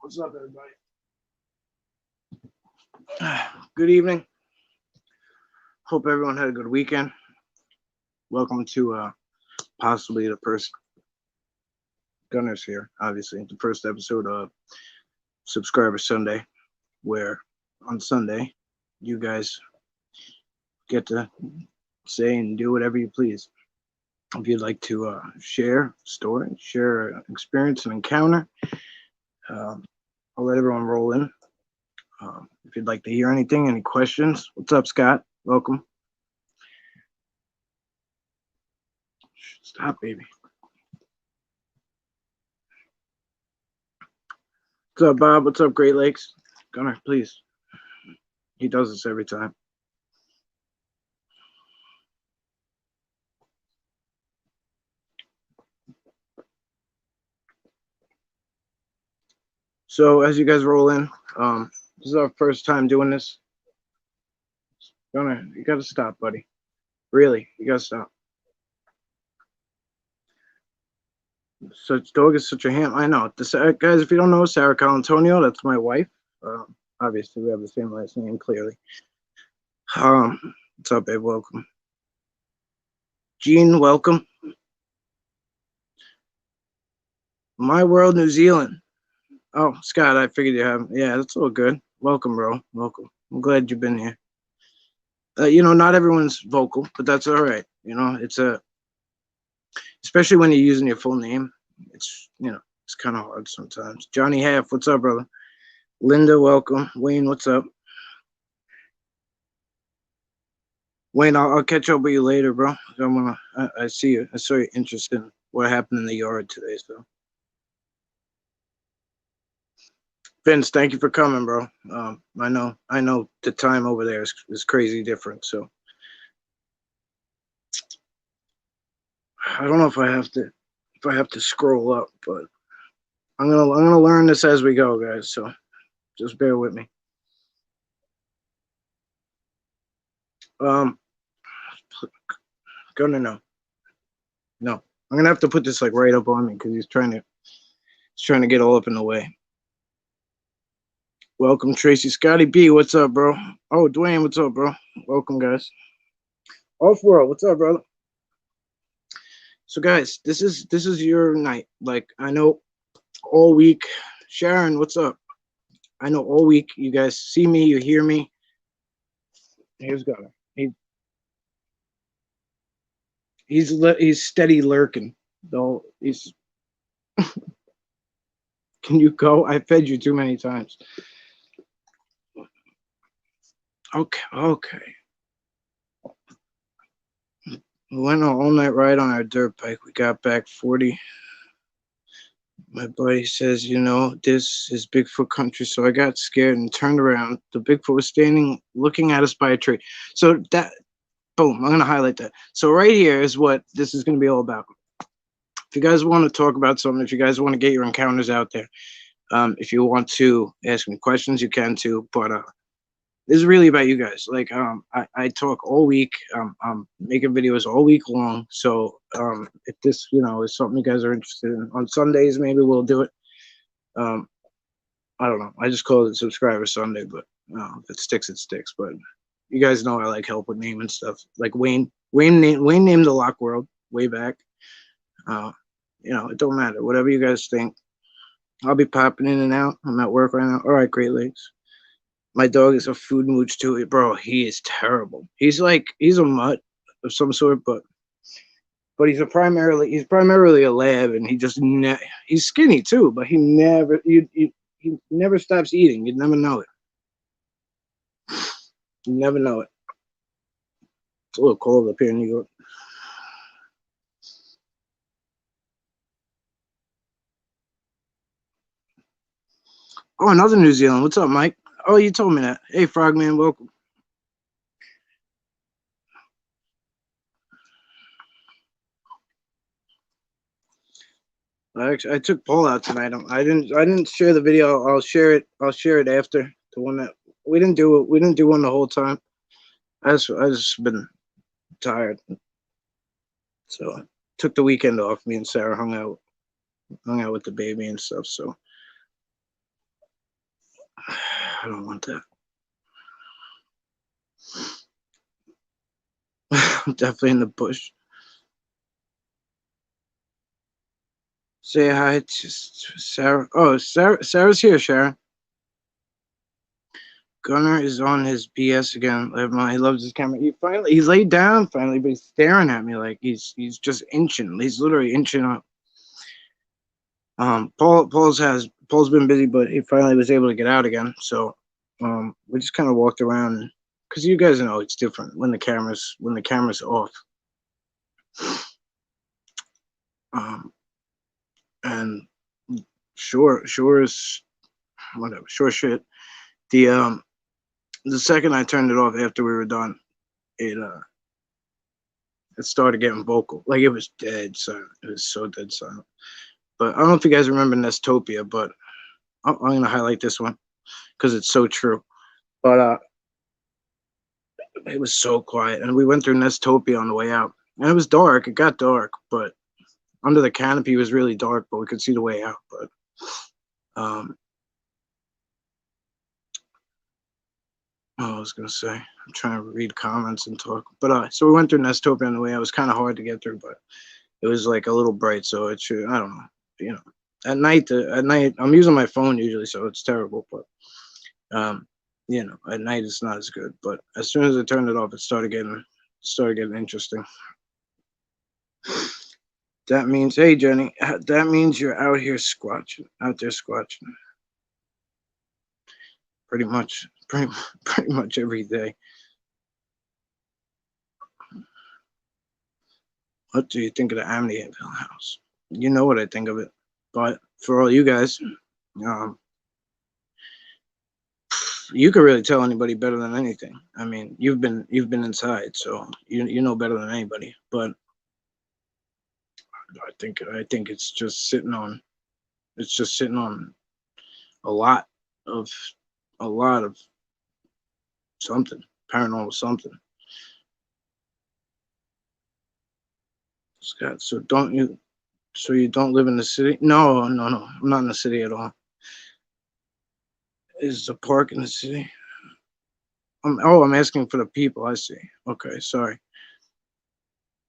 What's up, everybody? Good evening. Hope everyone had a good weekend. Welcome to possibly the first Gunners here, obviously, the first episode of Subscriber Sunday, where on Sunday you guys get to say and do whatever you please. If you'd like to share a story, share an experience, an encounter, I'll let everyone roll in. If you'd like to hear anything, any questions, what's up, Scott? Welcome. Stop, baby. What's up, Bob? What's up, Great Lakes? Gunner, please. He does this every time. So as you guys roll in, this is our first time doing this. Gunner, you gotta stop, buddy. Really, you gotta stop. Such dog is such a ham. I know. This, guys, if you don't know, Sarah Colantonio, that's my wife. Obviously, we have the same last name, clearly. What's up, babe? Welcome. Jean, welcome. My World, New Zealand. Oh, Scott, I figured you have. Yeah, that's all good. Welcome, bro. Welcome. I'm glad you've been here. Not everyone's vocal, but that's all right. It's especially when you're using your full name. It's kind of hard sometimes. Johnny Half, what's up, brother? Linda, welcome. Wayne, what's up? Wayne, I'll catch up with you later, bro. I see you. I saw you interested in what happened in the yard today, so. Vince, thank you for coming, bro. I know the time over there is crazy different, so I don't know if I have to scroll up, but I'm gonna learn this as we go, guys. So just bear with me. Gonna no. I'm gonna have to put this like right up on me because he's trying to get all up in the way. Welcome, Tracy. Scotty B, what's up, bro? Oh, Dwayne, what's up, bro? Welcome, guys. Off World, what's up, brother? So, guys, this is your night. Like, I know all week. Sharon, what's up? I know all week you guys see me, you hear me. Here's Gunner. He's steady lurking, though. He's. Can you go? I fed you too many times. Okay. We went an all-night ride on our dirt bike. We got back 40. My buddy says, this is Bigfoot country, so I got scared and turned around. The Bigfoot was standing looking at us by a tree. So that, boom, I'm going to highlight that. So right here is what this is going to be all about. If you guys want to talk about something, if you guys want to get your encounters out there, if you want to ask me questions, you can too. But this is really about you guys. Like, I talk all week. I'm making videos all week long. So if this, is something you guys are interested in, on Sundays, maybe we'll do it. I don't know. I just call it Subscriber Sunday, but if it sticks, it sticks. But you guys know I like help with naming stuff. Like Wayne named the Lock World way back. It don't matter. Whatever you guys think. I'll be popping in and out. I'm at work right now. All right, Great Lakes. My dog is a food mooch too, bro. He is terrible. He's a mutt of some sort, but he's primarily a lab, and he just he's skinny too, but he never stops eating. You'd never know it. You never know it. It's a little cold up here in New York. Oh, another New Zealand. What's up, Mike? Oh, you told me that. Hey, Frogman, welcome. I took Paul out tonight. I didn't share the video. I'll share it after the one that we didn't do. We didn't do one the whole time. I just been tired, so I took the weekend off. Me and Sarah hung out with the baby and stuff. So I don't want that. I'm definitely in the bush. Say hi to Sarah. Oh, Sarah's here, Sharon. Gunnar is on his BS again. He loves his camera. He's laid down finally, but he's staring at me like he's just inching. He's literally inching up. Paul's been busy, but he finally was able to get out again. So we just kind of walked around because you guys know it's different when the camera's off. Um, and sure is whatever, sure shit. The second I turned it off after we were done, it started getting vocal. Like it was dead silent. It was so dead silent. But I don't know if you guys remember Nestopia, but I'm gonna highlight this one because it's so true. But it was so quiet, and we went through Nestopia on the way out, and it was dark. It got dark, but under the canopy was really dark, but we could see the way out. But I was gonna say, I'm trying to read comments and talk. But so we went through Nestopia on the way out. It was kind of hard to get through, but it was like a little bright, so it should. I don't know, you know. At night, I'm using my phone usually, so it's terrible. But at night it's not as good. But as soon as I turned it off, it started getting interesting. That means, hey Jenny, that means you're out there squatching, pretty much, pretty much every day. What do you think of the Amityville house? You know what I think of it, but for all you guys, um, you could really tell anybody better than anything. I mean, you've been inside, so you know better than anybody. But I think it's just sitting on a lot of a lot of something paranormal something. Scott, so you don't live in the city? No, no, no. I'm not in the city at all. Is the park in the city? I'm asking for the people. I see. Okay, sorry.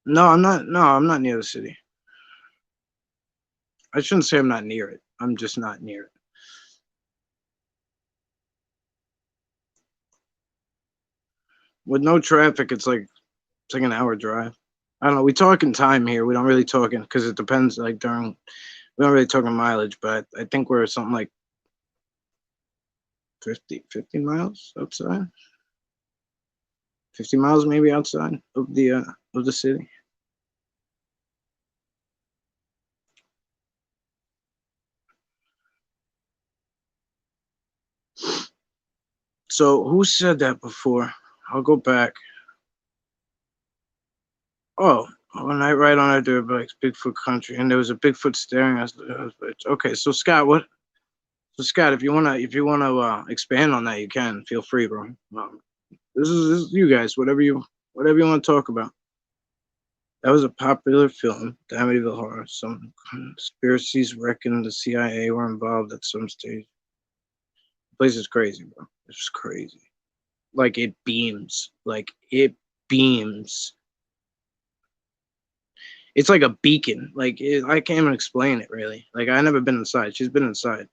No, I'm not. No, I'm not near the city. I shouldn't say I'm not near it. I'm just not near it. With no traffic, it's like an hour drive. I don't know. We talk in time here. We don't really talk in because it depends. Like we don't really talk in mileage, but I think we're something like 50 miles outside. 50 miles maybe outside of the city. So who said that before? I'll go back. Oh, one night right on our dirt bikes, Bigfoot country, and there was a Bigfoot staring at us. Okay, so Scott, what? So Scott, if you wanna expand on that, you can. Feel free, bro. This is you guys. Whatever you want to talk about. That was a popular film, The Amityville Horror. Some conspiracies reckon the CIA were involved at some stage. The place is crazy, bro. It's crazy. Like it beams. Like it beams. It's like a beacon. I can't even explain it really. Like I never been inside. She's been inside.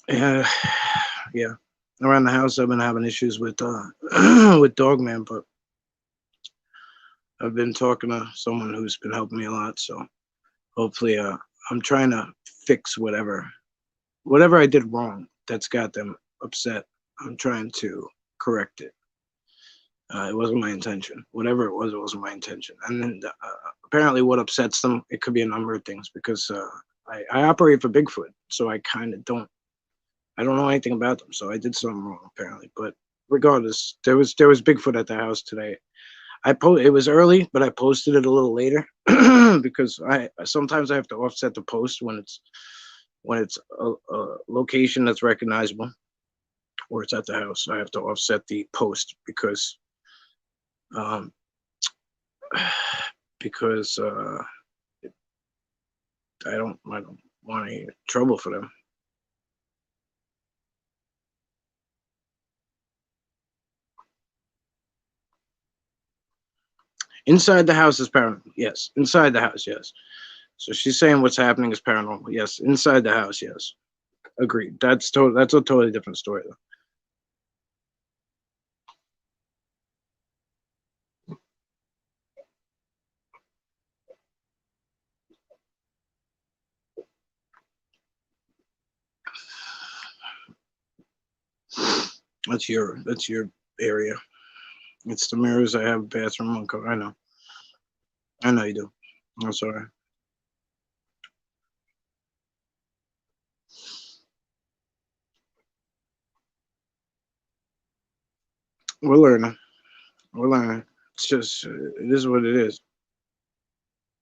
Yeah, yeah. Around the house, I've been having issues with with Dogman, but I've been talking to someone who's been helping me a lot. So hopefully, I'm trying to fix whatever I did wrong that's got them upset. I'm trying to correct it. It wasn't my intention. Whatever it wasn't my intention. And then apparently, what upsets them, it could be a number of things because I operate for Bigfoot, so I kind of don't. I don't know anything about them, so I did something wrong apparently. But regardless, there was Bigfoot at the house today. It was early, but I posted it a little later because I sometimes I have to offset the post when it's a location that's recognizable or it's at the house. I have to offset the post um because I don't want any trouble for them. Inside the house is paranormal. Yes. Inside the house, yes. So she's saying what's happening is paranormal. Yes. Inside the house, yes. Agreed. That's a totally different story though. That's your area. It's the mirrors. I have bathroom on cover. I know. I know you do. I'm sorry. We're learning. We're learning. It's just it is what it is.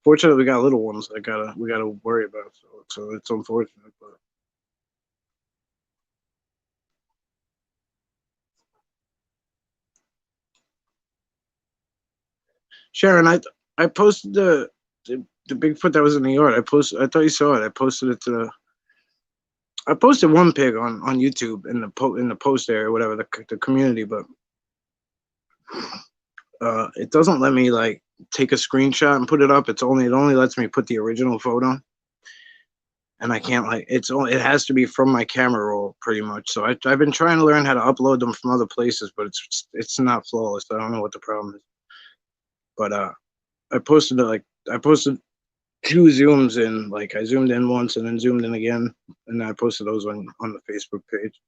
Fortunately, we got little ones that we gotta worry about. So it's unfortunate, but Sharon, I posted the Bigfoot that was in the yard. I thought you saw it. I posted it to. I posted one pig on YouTube in the post area, whatever the community, but it doesn't let me like take a screenshot and put it up. It only lets me put the original photo, and I can't like it has to be from my camera roll pretty much. So I've been trying to learn how to upload them from other places, but it's not flawless. I don't know what the problem is, but I posted it like I posted two zooms in. Like I zoomed in once and then zoomed in again, and I posted those on the Facebook page.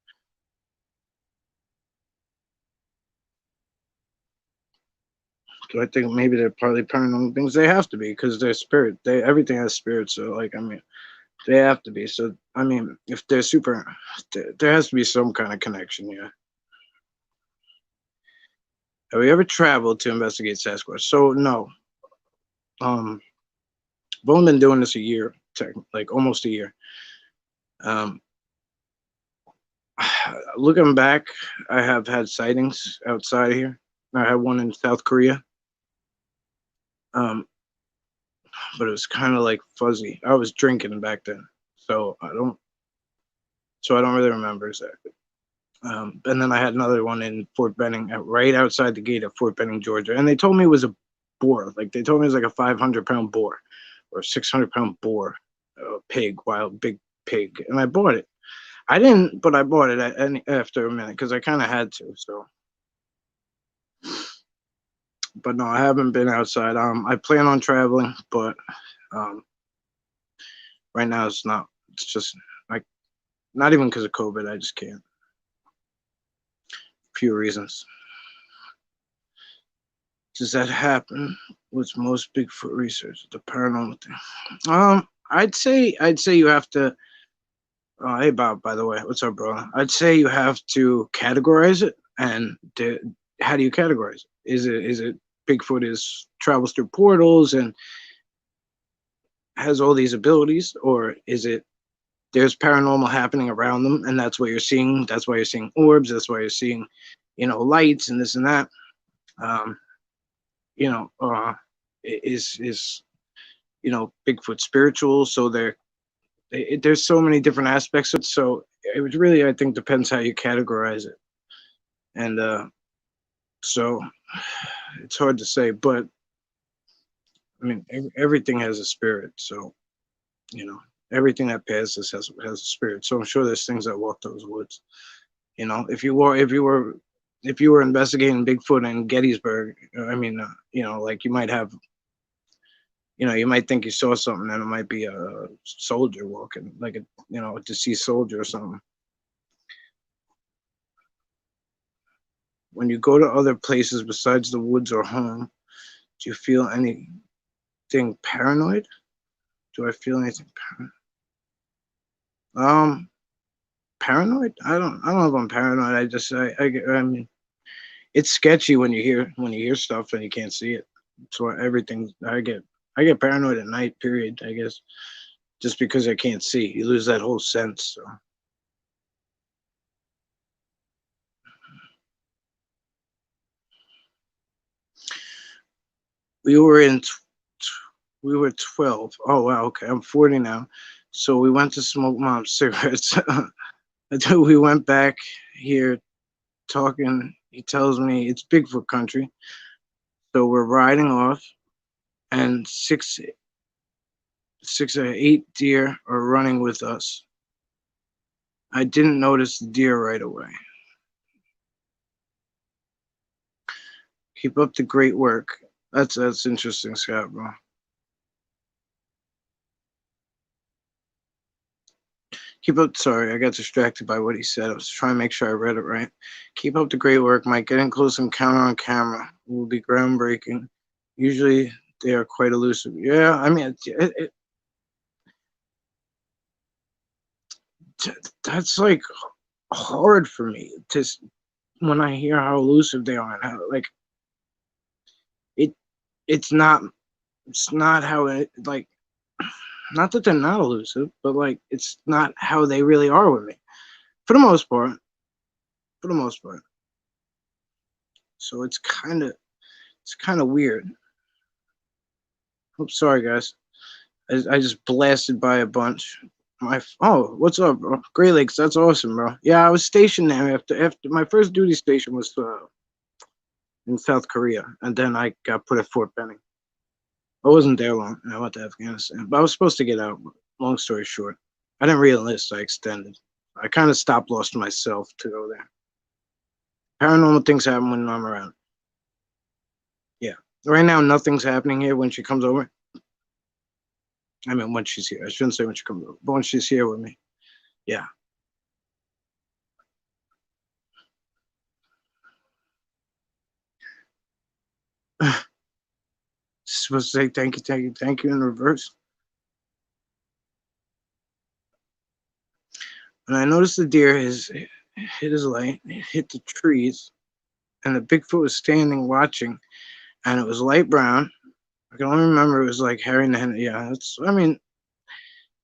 So I think maybe they're partly paranormal things. They have to be because they're spirit. They everything has spirit. So like I mean, they have to be. So I mean, if they're super, there has to be some kind of connection. Yeah. Have we ever traveled to investigate Sasquatch? So no. Um, I've only been doing this a year, like almost a year. Um, looking back, I have had sightings outside of here. I had one in South Korea. Um, but it was kind of like fuzzy. I was drinking back then, so I don't really remember exactly. And then I had another one in Fort Benning, right outside the gate of Fort Benning, Georgia, and they told me it was a boar. Like they told me it was like a 500-pound boar or 600-pound boar, pig, wild big pig, and I bought it. I didn't, but I bought it after a minute because I kind of had to. So, but no, I haven't been outside. I plan on traveling, but um, right now it's not. It's just like not even because of COVID. I just can't. Few reasons. Does that happen with most Bigfoot research? The paranormal thing. I'd say you have to. Hey Bob, by the way, what's up, bro? I'd say you have to categorize it, and how do you categorize it? Is it Bigfoot is travels through portals and has all these abilities, or is it there's paranormal happening around them, and that's what you're seeing? That's why you're seeing orbs. That's why you're seeing, lights and this and that. Um, you know, is Bigfoot spiritual? So there's so many different aspects. So it was really, I think, depends how you categorize it, and so it's hard to say. But I mean, everything has a spirit. So you know, everything that passes has a spirit. So I'm sure there's things that walk those woods. If you were investigating Bigfoot in Gettysburg, I mean, like you might have you might think you saw something and it might be a soldier walking, like a deceased soldier or something. When you go to other places besides the woods or home, do you feel anything paranoid? Do I feel anything um paranoid? I don't know if I'm paranoid. I mean, it's sketchy when you hear stuff and you can't see it. So everything I get paranoid at night. Period. I guess just because I can't see, you lose that whole sense. So we were in We were 12. Oh wow, okay. I'm 40 now. So we went to smoke mom's cigarettes. Until we went back here talking. He tells me it's Bigfoot country. So we're riding off, and six or eight deer are running with us. I didn't notice the deer right away. Keep up the great work. That's interesting, Scott, bro. Keep up. Sorry, I got distracted by what he said. I was trying to make sure I read it right. Keep up the great work, Mike. Getting close encounter on camera will be groundbreaking. Usually they are quite elusive. Yeah, I mean, that's like hard for me to when I hear how elusive they are and how like it. It's not. It's not how it like. Not that they're not elusive, but like it's not how they really are with me for the most part. For the most part. So it's kind of weird. Oops, sorry guys. I just blasted by a bunch. Oh, what's up, bro? Great Lakes, that's awesome, bro. Yeah, I was stationed there after my first duty station was in South Korea, and then I got put at Fort Benning. I wasn't there long. I went to Afghanistan, but I was supposed to get out. Long story short, I didn't re-enlist. I extended. I kind of stopped lost myself to go there. Paranormal things happen when I'm around. Yeah. Right now, nothing's happening here when she comes over. I mean, when she's here. I shouldn't say when she comes over, but when she's here with me. Yeah. Supposed to say thank you in reverse. And I noticed the deer has hit his light, hit the trees, and the Bigfoot was standing watching, and it was light brown. I can only remember it was like Harry and the Hen. Yeah, I mean,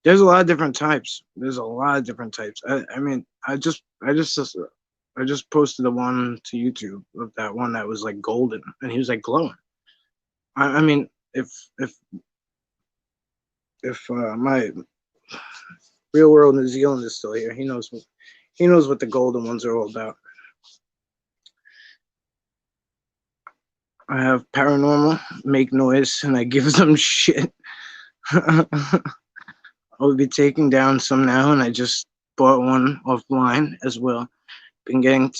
there's a lot of different types. There's a lot of different types. I mean, I just posted the one to YouTube of that one that was like golden, and he was like glowing. I mean, if my real world New Zealand is still here, he knows what the golden ones are all about. I have paranormal, make noise, and I give them shit. I will be taking down some now, and I just bought one offline as well. Been getting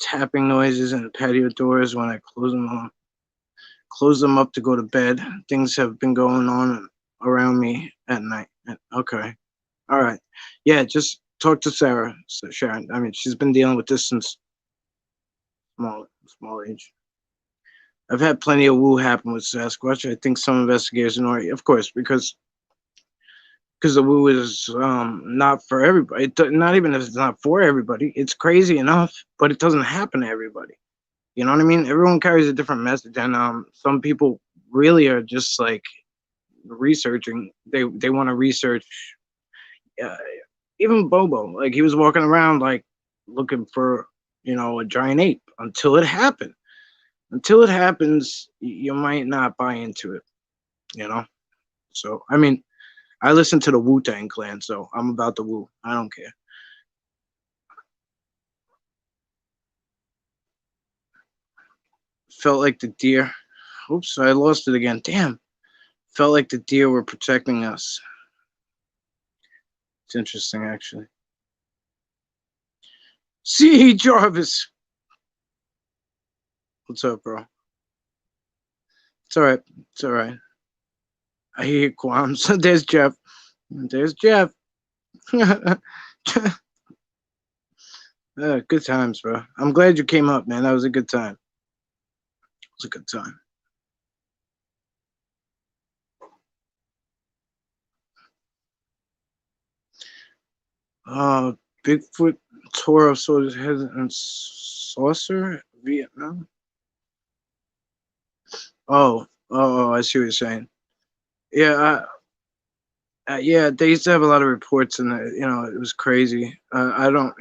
tapping noises and patio doors when I close them up to go to bed. Things have been going on around me at night. Okay, all right, yeah. Just talk to Sarah, Sharon. I mean, she's been dealing with this since small age. I've had plenty of woo happen with Sasquatch. I think some investigators know it, of course, because the woo is not for everybody. Not even if it's not for everybody. It's crazy enough, but it doesn't happen to everybody. You know what I mean? Everyone carries a different message, and some people really are just like researching. They want to research. Uh, Even Bobo, like he was walking around like looking for a giant ape until it happened. Until it happens, you might not buy into it. You know. So I mean, I listen to the Wu Tang Clan, so I'm about the Wu. I don't care. Felt like the deer. Oops, I lost it again. Damn. Felt like the deer were protecting us. It's interesting, actually. See, Jarvis. What's up, bro? It's all right. It's all right. I hear qualms. There's Jeff. There's Jeff. Good times, bro. I'm glad you came up, man. That was a good time. It was a good time. Uh, Bigfoot tour of Soldier's Head and Saucer, Vietnam. I see what you're saying. Yeah, yeah, they used to have a lot of reports, and it was crazy. I don't,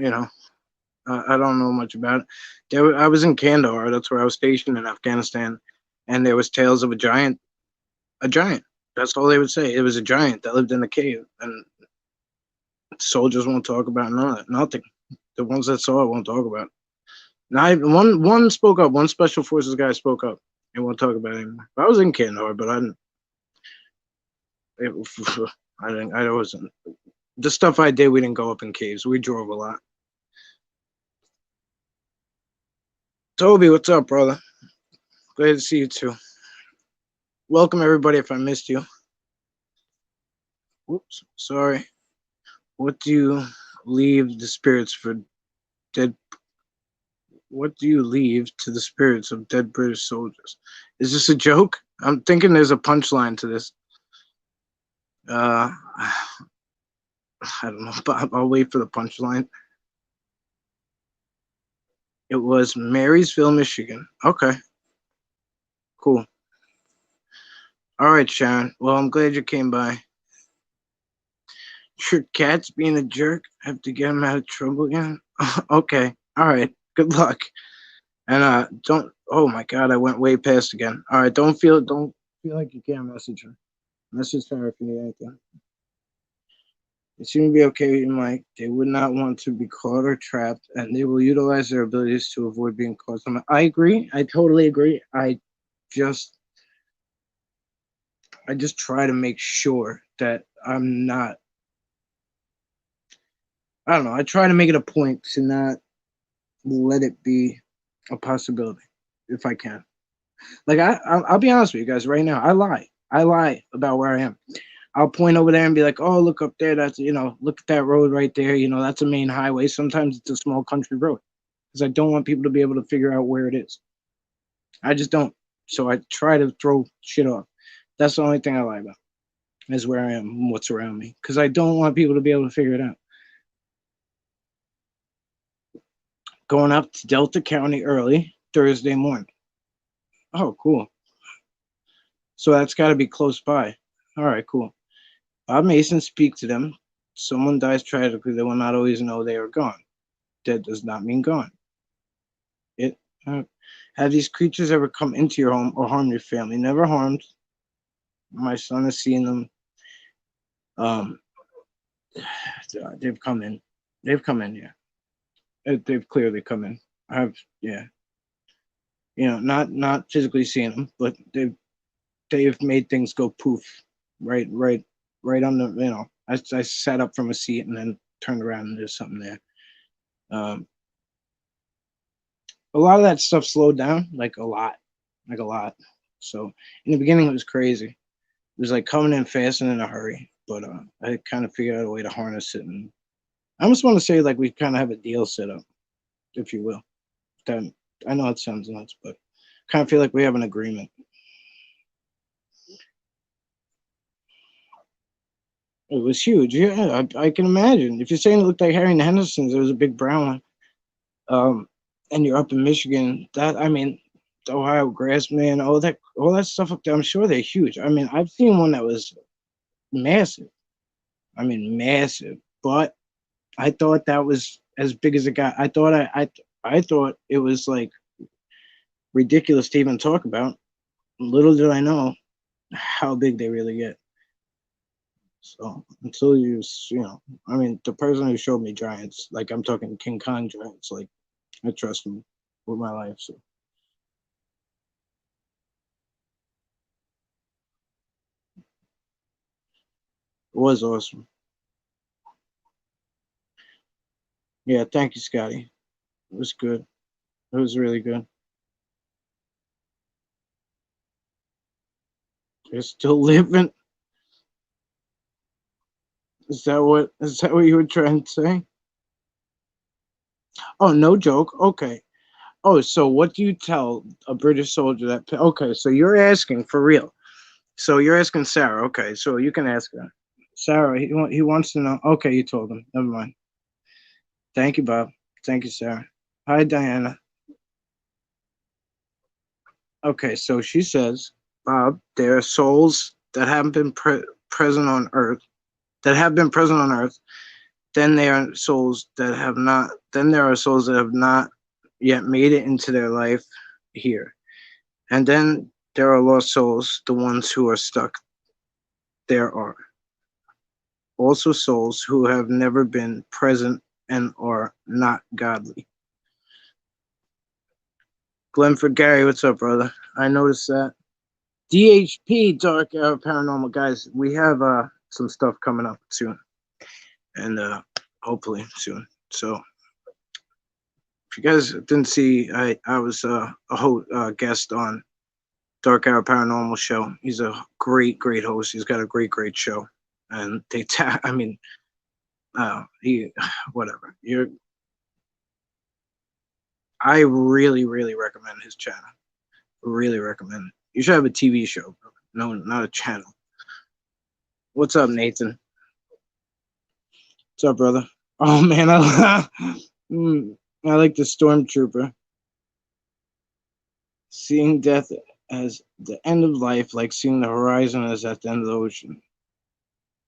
I don't know much about it. I was in Kandahar. That's where I was stationed in Afghanistan, and there was tales of a giant. That's all they would say. It was a giant that lived in the cave, and soldiers won't talk about none of it. Nothing. The ones that saw it won't talk about it. Not even one spoke up. One special forces guy spoke up. They won't talk about it anymore. I was in Kandahar, but I didn't. It, I didn't. I wasn't. The stuff I did, we didn't go up in caves. We drove a lot. Toby, what's up, brother? Glad to see you too. Welcome everybody. If I missed you, whoops, sorry. What do you leave the spirits for dead? What do you leave to the spirits of dead British soldiers? Is this a joke? I'm thinking there's a punchline to this. I don't know, but I'll wait for the punchline. It was Marysville, Michigan. Okay, cool. All right, Sharon. Well, I'm glad you came by. Your cat's being a jerk. I have to get him out of trouble again. Okay. All right. Good luck. And don't. Oh my God, I went way past again. All right. Don't feel like you can't message her. Message her if you need anything. It seems to be okay with you, Mike. They would not want to be caught or trapped, and they will utilize their abilities to avoid being caught. I agree. I totally agree. Just, I just try to make sure that I'm not. I don't know. I try to make it a point to not let it be a possibility if I can. Like I'll be honest with you guys right now. I lie. I lie about where I am. I'll point over there and be like, "Oh, look up there. That's look at that road right there. That's a main highway. Sometimes it's a small country road because I don't want people to be able to figure out where it is. I just don't. So I try to throw shit off. That's the only thing I lie about is where I am and what's around me because I don't want people to be able to figure it out. Going up to Delta County early Thursday morning. Oh, cool. So that's got to be close by. All right, cool. Bob Mason speak to them. Someone dies tragically. They will not always know they are gone. Dead does not mean gone. It have these creatures ever come into your home or harmed your family? Never harmed. My son has seen them. Um, they've come in. They've come in. Yeah, they've clearly come in. Yeah. Not physically seeing them, but they've made things go poof, right on the. I sat up from a seat and then turned around and there's something there. A lot of that stuff slowed down, like a lot. So in the beginning, it was crazy. It was like coming in fast and in a hurry. But I kind of figured out a way to harness it, and I almost want to say like we kind of have a deal set up, if you will. That I know it sounds nuts, but kind of feel like we have an agreement. It was huge. Yeah, I can imagine. If you're saying it looked like Harry and the Hendersons, it was a big brown one. And you're up in Michigan. The Ohio Grassman, all that stuff up there. I'm sure they're huge. I've seen one that was massive. Massive. But I thought that was as big as it got. I thought it was like ridiculous to even talk about. Little did I know how big they really get. So until the person who showed me giants, like I'm talking King Kong giants, like I trust him with my life. So it was awesome. Yeah, thank you, Scotty. It was good. It was really good. They're still living. Is that what you were trying to say? Oh, no joke. Okay. Oh, so what do you tell a British soldier that? Okay, so you're asking for real. So you're asking Sarah. Okay, so you can ask her. Sarah, he wants to know. Okay, you told him. Never mind. Thank you, Bob. Thank you, Sarah. Hi, Diana. Okay, so she says, Bob, there are souls that haven't been present on Earth, that have been present on Earth. Then there are souls that have not. Then there are souls that have not yet made it into their life here. And then there are lost souls, the ones who are stuck. there are also souls who have never been present and are not godly. Glenford Gary, what's up, brother? I noticed that. DHP, Dark Paranormal guys, we have some stuff coming up soon, and hopefully soon. So if you guys didn't see, I was a guest on Dark Hour Paranormal show. He's a great host. He's got a great show, and I mean, he whatever. I really recommend his channel. Really recommend it. You should have a TV show, bro. No, not a channel. What's up, Nathan? What's up, brother? Oh man, I like the Stormtrooper. Seeing death as the end of life, like seeing the horizon as at the end of the ocean.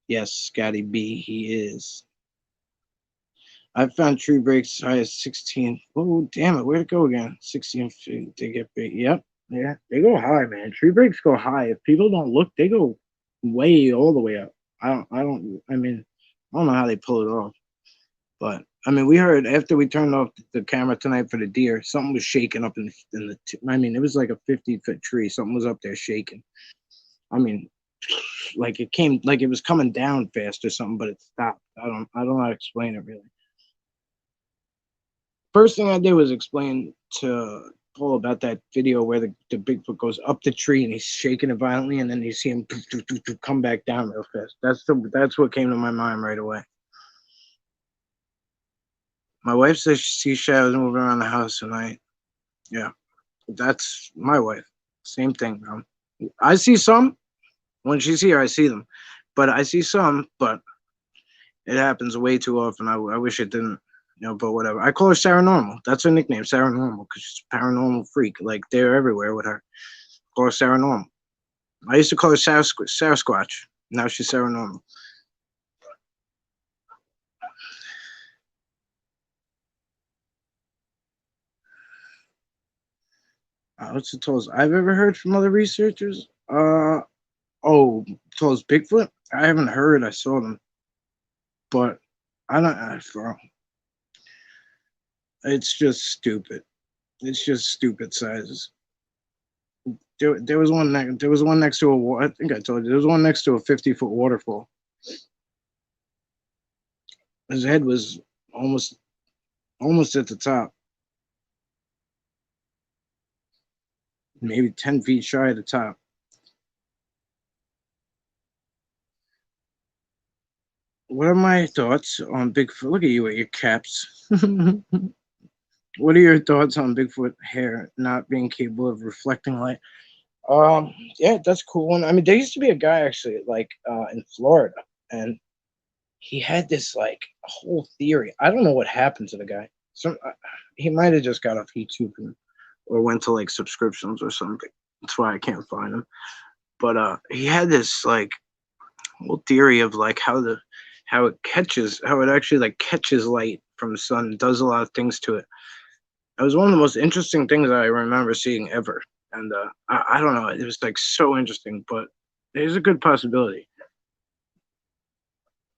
Yes, Scotty B, he is. I found tree breaks high as 16. Oh, damn it. Where'd it go again? 16 feet. They get big. Yep. Yeah. They go high, man. Tree breaks go high. If people don't look, they go way all the way up. I mean, I don't know how they pull it off. But I mean, we heard after we turned off the camera tonight for the deer, something was shaking up in the. I mean, it was like a 50-foot tree. Something was up there shaking. I mean, like it came, like it was coming down fast or something, but it stopped. I don't know how to explain it really. First thing I did was explain to Paul about that video where the Bigfoot goes up the tree and he's shaking it violently, and then you see him come back down real fast. That's what came to my mind right away. My wife says she sees shadows moving around the house tonight. Yeah, that's my wife. Same thing, bro. I see some. When she's here, I see them. But I see some, but it happens way too often. I wish it didn't, but whatever. I call her Sarah Normal. That's her nickname, Sarah Normal, because she's a paranormal freak. Like, they're everywhere with her. Call her Sarah Normal. I used to call her Sarah Squatch. Now she's Sarah Normal. What's the tallest I've ever heard from other researchers? Tallest Bigfoot? I haven't heard. I saw them, but I don't. Bro, it's just stupid. It's just stupid sizes. There was one next to a. I think I told you there was one next to a 50-foot waterfall. His head was almost at the top, maybe 10 feet shy of the top. What are my thoughts on Bigfoot? Look at you with your caps. What are your thoughts on Bigfoot hair not being capable of reflecting light? Yeah, that's a cool one. I mean, there used to be a guy actually, like, in Florida, and he had this like whole theory. I don't know what happened to the guy. He might have just got off YouTube or went to like subscriptions or something. That's why I can't find him. But he had this like whole theory of like how it actually like catches light from the sun, does a lot of things to it. It was one of the most interesting things I remember seeing ever. And I don't know, it was like so interesting, but there's a good possibility.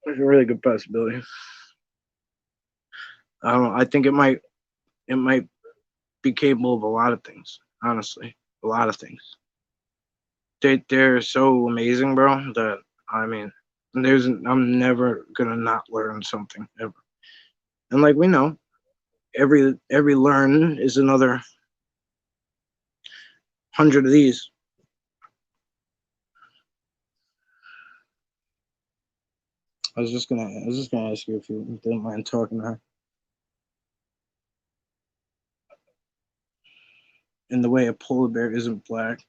There's a really good possibility. I don't know. I think it might be capable of a lot of things. Honestly, a lot of things. They're so amazing, bro. That I mean, I'm never gonna not learn something ever. And like we know, every learn is another 100 of these. I was just gonna ask you if you didn't mind talking to her. In the way a polar bear isn't black.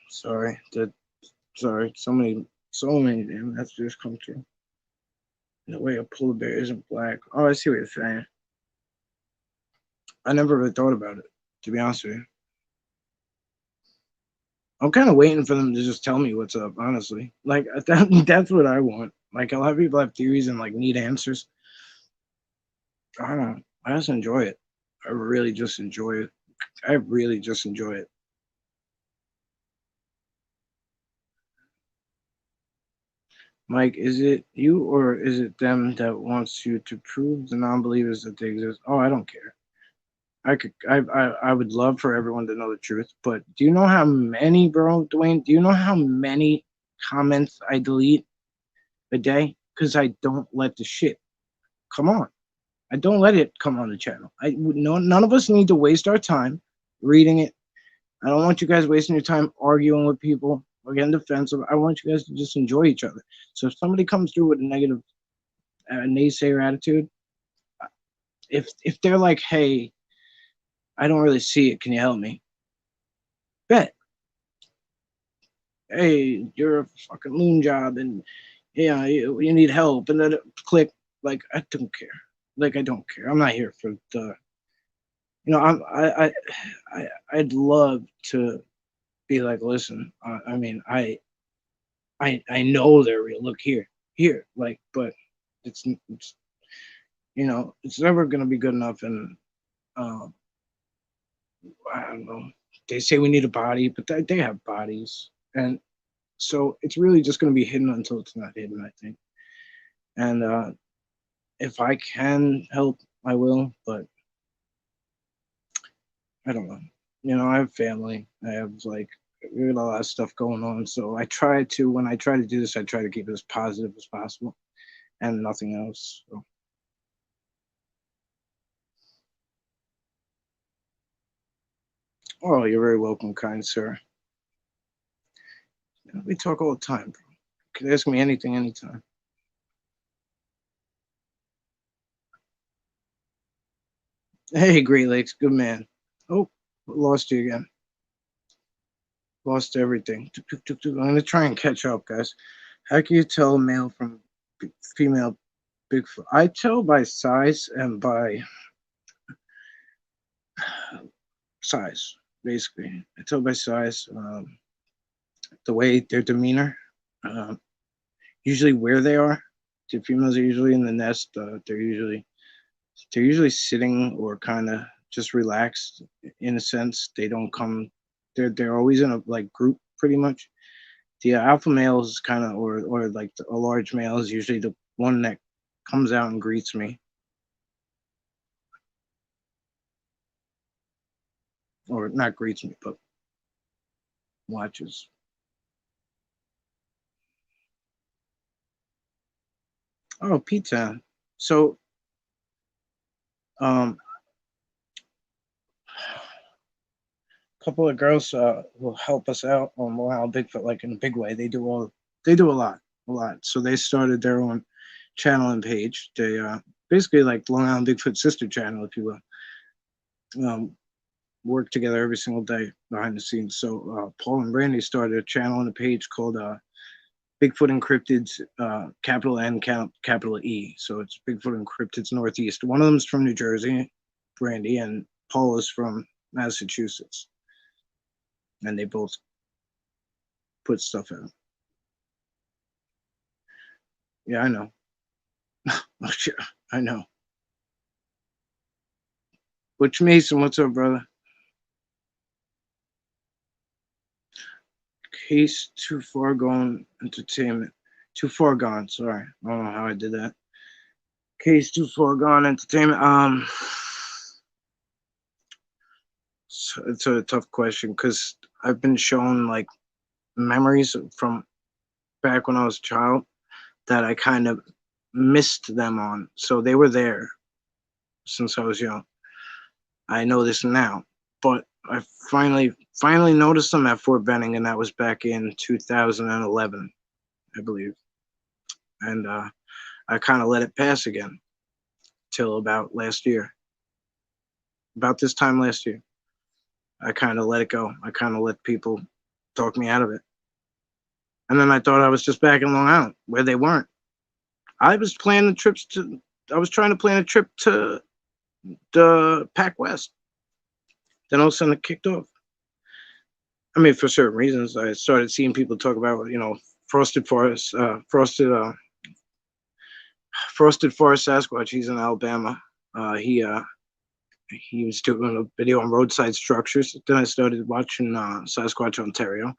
Sorry, sorry. So many damn messages come through. In the way a polar bear isn't black. Oh, I see what you're saying. I never really thought about it, to be honest with you. I'm kind of waiting for them to just tell me what's up, honestly. Like that's what I want. Like a lot of people have theories and like need answers. I don't know. I just enjoy it. I really just enjoy it. I really just enjoy it. Mike, is it you or is it them that wants you to prove the non-believers that they exist? Oh, I don't care. I would love for everyone to know the truth, but do you know how many, bro, Dwayne? Do you know how many comments I delete a day? Because I don't let the shit come on. I don't let it come on the channel. No, none of us need to waste our time reading it. I don't want you guys wasting your time arguing with people or getting defensive. I want you guys to just enjoy each other. So if somebody comes through with a negative naysayer attitude, if they're like, "Hey, I don't really see it. Can you help me?" Bet. Hey, you're a fucking loon job, and yeah, you need help, and then click. Like I don't care. Like I don't care. I'm not here for the. I'd love to be like, listen. I mean, I know they're real. Look here. Like, but it's it's never gonna be good enough. And um, I don't know. They say we need a body, but they have bodies, and so it's really just gonna be hidden until it's not hidden. I think. And if I can help, I will. But I don't know. I have family. I have like we got a lot of stuff going on. So I try to when I try to do this, I try to keep it as positive as possible and nothing else. So. Oh, you're very welcome, kind sir. We talk all the time, bro. You can ask me anything, anytime. Hey, Great Lakes, good man. Oh, lost you again. Lost everything. I'm gonna try and catch up, guys. How can you tell a male from female Bigfoot? I tell by size and by size, basically. I tell by size, the way their demeanor, um, usually where they are. The females are usually in the nest. They're usually sitting or kind of just relaxed in a sense. They don't come. They're always in a like group pretty much. The alpha male is kind of or like a large male is usually the one that comes out and greets me or not greets me but watches. Oh, pizza. So um a couple of girls will help us out on Long Island Bigfoot like in a big way. They do a lot. So they started their own channel and page. They basically like Long Island Bigfoot sister channel, if you will. Work together every single day behind the scenes. So Paul and Brandy started a channel and a page called Bigfoot Encrypted's capital N capital E. So it's Bigfoot Encrypted's Northeast. One of them's from New Jersey, Brandy, and Paul is from Massachusetts. And they both put stuff out. Yeah, I know. Oh, shit. I know. Butch Mason, what's up, brother? Case Too Far Gone Entertainment. Too Far Gone, sorry. I don't know how I did that. Case Too Far Gone Entertainment. It's a tough question because I've been shown like memories from back when I was a child that I kind of missed them on. So they were there since I was young. I know this now, but I finally noticed them at Fort Benning, and that was back in 2011, I believe. And I kind of let it pass again till about last year. About this time last year, I kind of let it go. I kind of let people talk me out of it. And then I thought I was just back in Long Island, where they weren't. I was planning trips to. I was trying to plan a trip to the Pac West. Then all of a sudden it kicked off. I mean, for certain reasons, I started seeing people talk about, frosted forest, frosted forest Sasquatch. He's in Alabama. He He was doing a video on roadside structures. Then I started watching Sasquatch Ontario.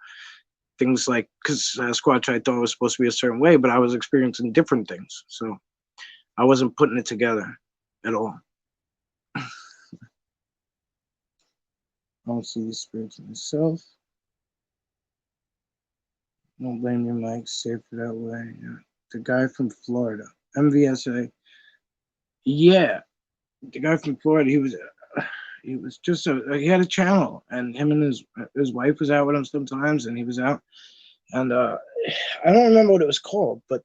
Things like, because Sasquatch I thought was supposed to be a certain way, but I was experiencing different things. So I wasn't putting it together at all. I don't see these spirits myself. Don't blame your Mike. Safer that way. Yeah. The guy from Florida, MVSA. Yeah, the guy from Florida. He was just he had a channel, and him and his wife was out with him sometimes, and he was out, and I don't remember what it was called, but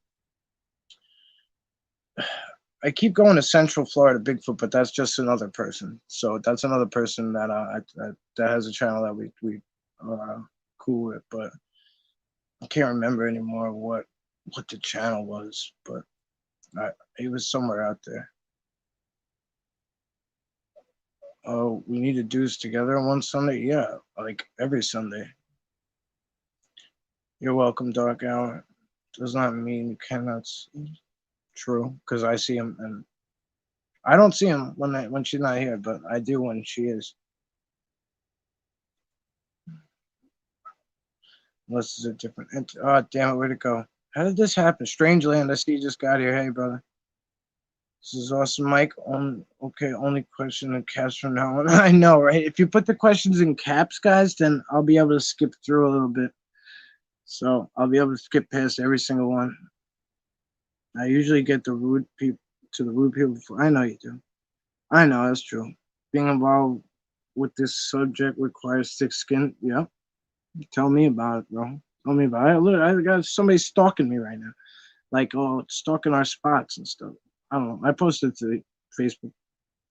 I keep going to Central Florida Bigfoot, but that's just another person. So that's another person that that has a channel that we are cool with, but I can't remember anymore what the channel was, but it was somewhere out there. Oh, we need to do this together on one Sunday? Yeah, like every Sunday. You're welcome, Dark Hour. Does not mean you cannot see. True, because I see him, and I don't see him when she's not here, but I do when she is. Unless it's a different. Oh, damn it, where'd it go? How did this happen? Strangeland, I see you just got here. Hey, brother. This is awesome, Mike. Okay, only question in caps from now on. I know, right? If you put the questions in caps, guys, then I'll be able to skip through a little bit. So I'll be able to skip past every single one. I usually get the rude people to the rude people before. I know you do. I know that's true. Being involved with this subject requires thick skin. Yep. Tell me about it, bro. Tell me about it. Look, I got somebody stalking me right now. Like, oh, stalking our spots and stuff. I don't know. I posted to Facebook.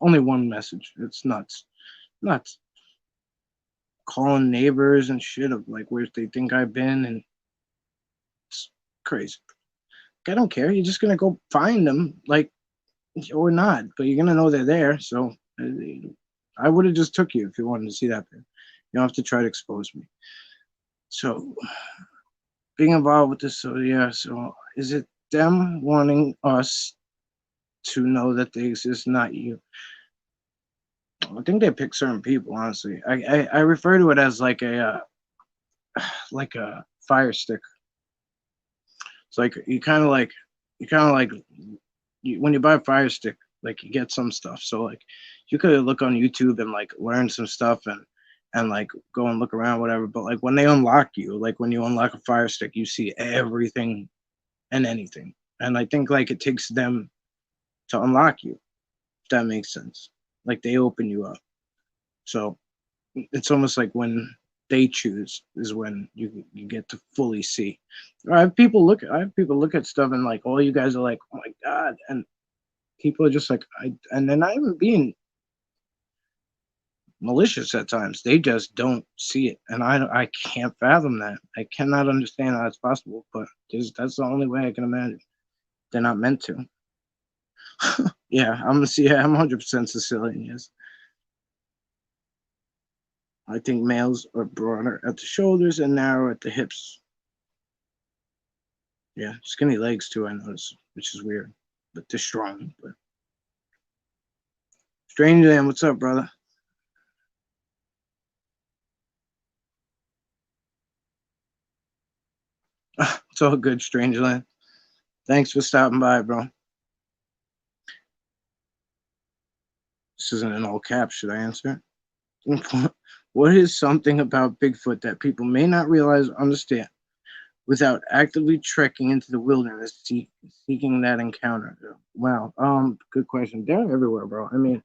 Only one message. It's nuts. Nuts. Calling neighbors and shit of like where they think I've been, and it's crazy. I don't care. You're just gonna go find them, like, or not, but you're gonna know they're there. So I would have just took you if you wanted to see that. You don't have to try to expose me. So being involved with this, so yeah. So is it them wanting us to know that they exist, not you? I think they pick certain people. Honestly, I refer to it as like a fire stick. It's like you kind of like when you buy a fire stick, like you get some stuff. So like you could look on YouTube and like learn some stuff and like go and look around whatever. But like when they unlock you, like when you unlock a fire stick, you see everything and anything. And I think like it takes them to unlock you. If that makes sense. Like they open you up. So it's almost like when they choose is when you get to fully see. I have people look at stuff and like all you guys are like, oh my god, and people are just like and they're not even being malicious at times. They just don't see it, and I can't fathom that. I cannot understand how it's possible, but that's the only way I can imagine. They're not meant to. Yeah, I'm 100% Sicilian. Yes. I think males are broader at the shoulders and narrow at the hips. Yeah, skinny legs too, I notice, which is weird, but they're strong. But Strange Man, what's up, brother? It's all good, Strangeland. Thanks for stopping by, bro. This isn't in all caps. Should I answer? What is something about Bigfoot that people may not realize or understand without actively trekking into the wilderness seeking that encounter? Wow. Good question. They're everywhere, bro. I mean,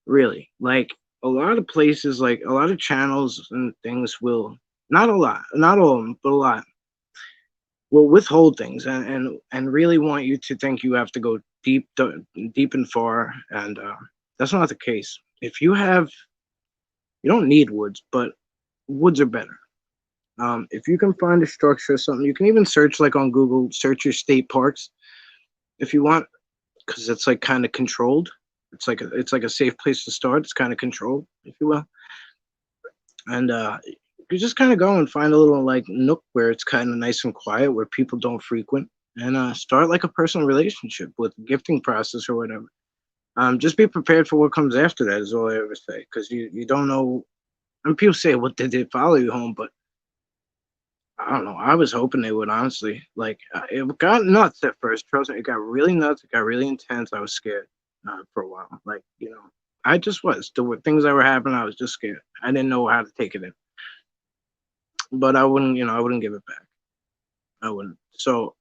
really, like a lot of places, like a lot of channels and things will not a lot, not all of them, but a lot will withhold things and really want you to think you have to go deep and far, and that's not the case. If you have, you don't need woods, but woods are better. If you can find a structure or something, you can even search like on Google, search your state parks if you want, because it's like kind of controlled. It's like a safe place to start. It's kind of controlled, if you will, and you just kind of go and find a little like nook where it's kind of nice and quiet, where people don't frequent, and start like a personal relationship with gifting process or whatever. Just be prepared for what comes after that is all I ever say, because you don't know. And people say, "What did they follow you home?" But I don't know. I was hoping they would, honestly. Like, it got nuts at first. Trust me, it got really nuts. It got really intense. I was scared for a while. Like, I just was. There were things that were happening. I was just scared. I didn't know how to take it in. But I wouldn't, I wouldn't give it back. I wouldn't. So,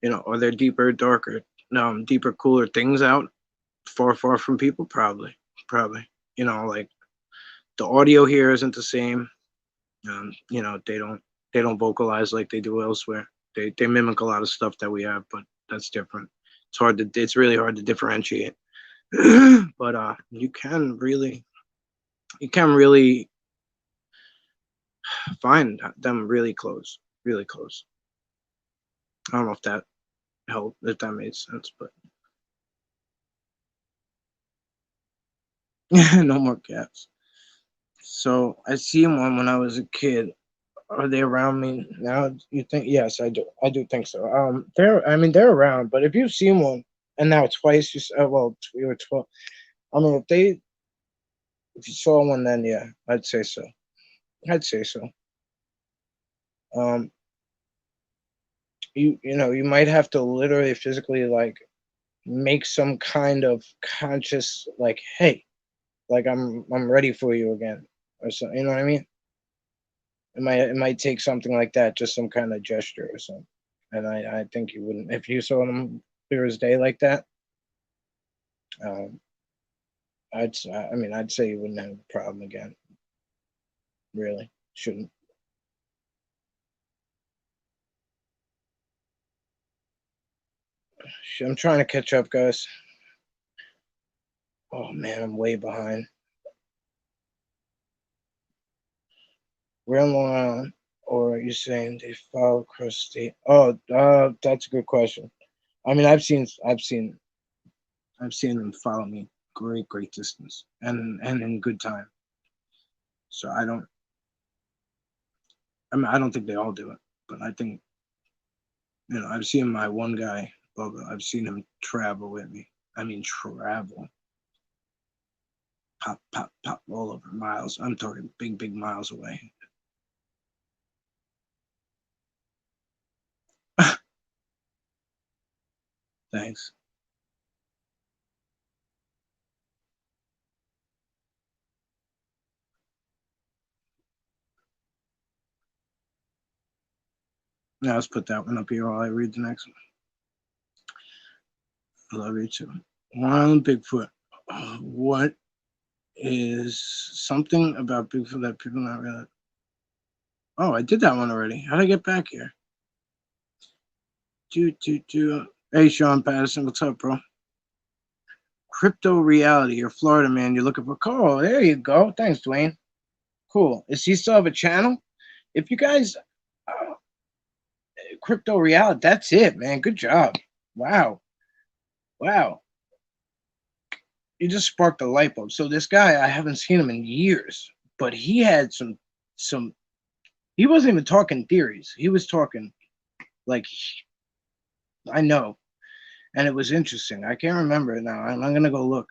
are there deeper, darker, deeper, cooler things out far, far from people? Probably. Probably. Like the audio here isn't the same. They don't vocalize like they do elsewhere. They mimic a lot of stuff that we have, but that's different. It's really hard to differentiate. But you can really find them really close, really close. I don't know if that helped, if that made sense, but no more cats. So I seen one when I was a kid. Are they around me now? You think? Yes, I do. I do think so. I mean, they're around. But if you've seen one, and now twice, well, you were 12. I mean, if you saw one, then yeah, I'd say so. I'd say so. Um, you might have to literally physically like make some kind of conscious like, hey, like I'm ready for you again, or so. You know what I mean? It might take something like that, just some kind of gesture or something. And I think you wouldn't if you saw them clear as day like that. Um, I'd say you wouldn't have a problem again. Really, shouldn't. I'm trying to catch up, guys. Oh man, I'm way behind. We're in Long Island, or are you saying they follow across state? Oh, that's a good question. I mean, I've seen them follow me great, great distance, and in good time. So I don't. I mean, I don't think they all do it, but I think I've seen my one guy, Bubba. I've seen him travel with me. I mean, travel, pop, pop, pop, all over miles. I'm talking big, big miles away. Thanks. Now let's put that one up here while I read the next one. I love you too. One Bigfoot. What is something about Bigfoot that people not really? Oh, I did that one already. How did I get back here? Do. Hey, Sean Patterson, what's up, bro? Crypto reality. You're Florida man. You're looking for Carl. There you go. Thanks, Dwayne. Cool. Does he still have a channel? If you guys, uh, crypto reality. That's it, man. Good job. Wow. Wow. You just sparked a light bulb. So this guy, I haven't seen him in years, but he had some. He wasn't even talking theories. He was talking like I know, and it was interesting. I can't remember it now. I'm gonna go look.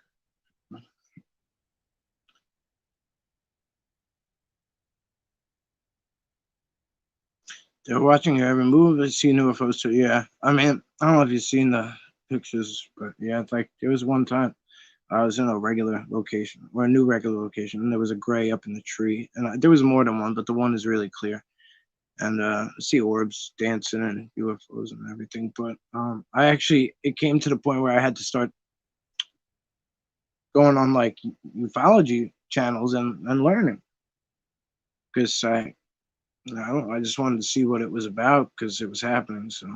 They're watching you every move. They see UFOs too. Yeah, I mean, I don't know if you've seen the pictures, but yeah, it's like there was one time I was in a regular location or a new regular location, and there was a gray up in the tree, and there was more than one, but the one is really clear. And see orbs dancing and UFOs and everything. But it came to the point where I had to start going on like ufology channels and learning because I don't know, I just wanted to see what it was about because it was happening. So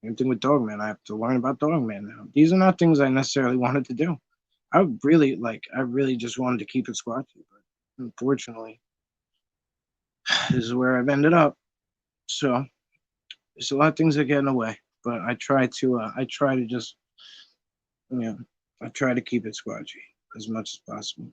anything with Dogman, I have to learn about Dogman now. These are not things I necessarily wanted to do. I really just wanted to keep it squatchy, but unfortunately, this is where I've ended up. So there's a lot of things that get in the way, but I try to just, you know, I try to keep it squatchy as much as possible.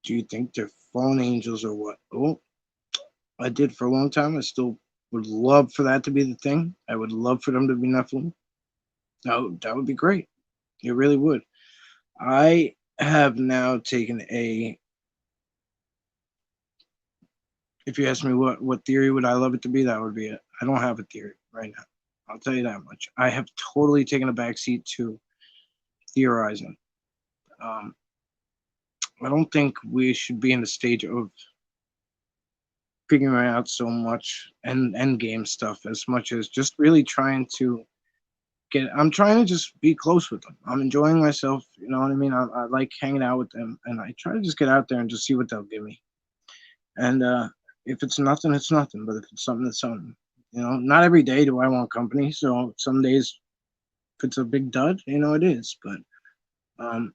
Do you think they're fallen angels or what? Oh, I did for a long time. I still would love for that to be the thing. I would love for them to be Nephilim. That would be great. It really would. I have now taken a. If you ask me what theory would I love it to be, that would be it. I don't have a theory right now. I'll tell you that much. I have totally taken a backseat to theorizing. Um, I don't think we should be in the stage of figuring out so much and end game stuff as much as just really trying to get. I'm trying to just be close with them. I'm enjoying myself. You know what I mean? I like hanging out with them, and I try to just get out there and just see what they'll give me. And if it's nothing, it's nothing. But if it's something, it's something. You know, not every day do I want company. So some days, if it's a big dud, you know, it is. But um,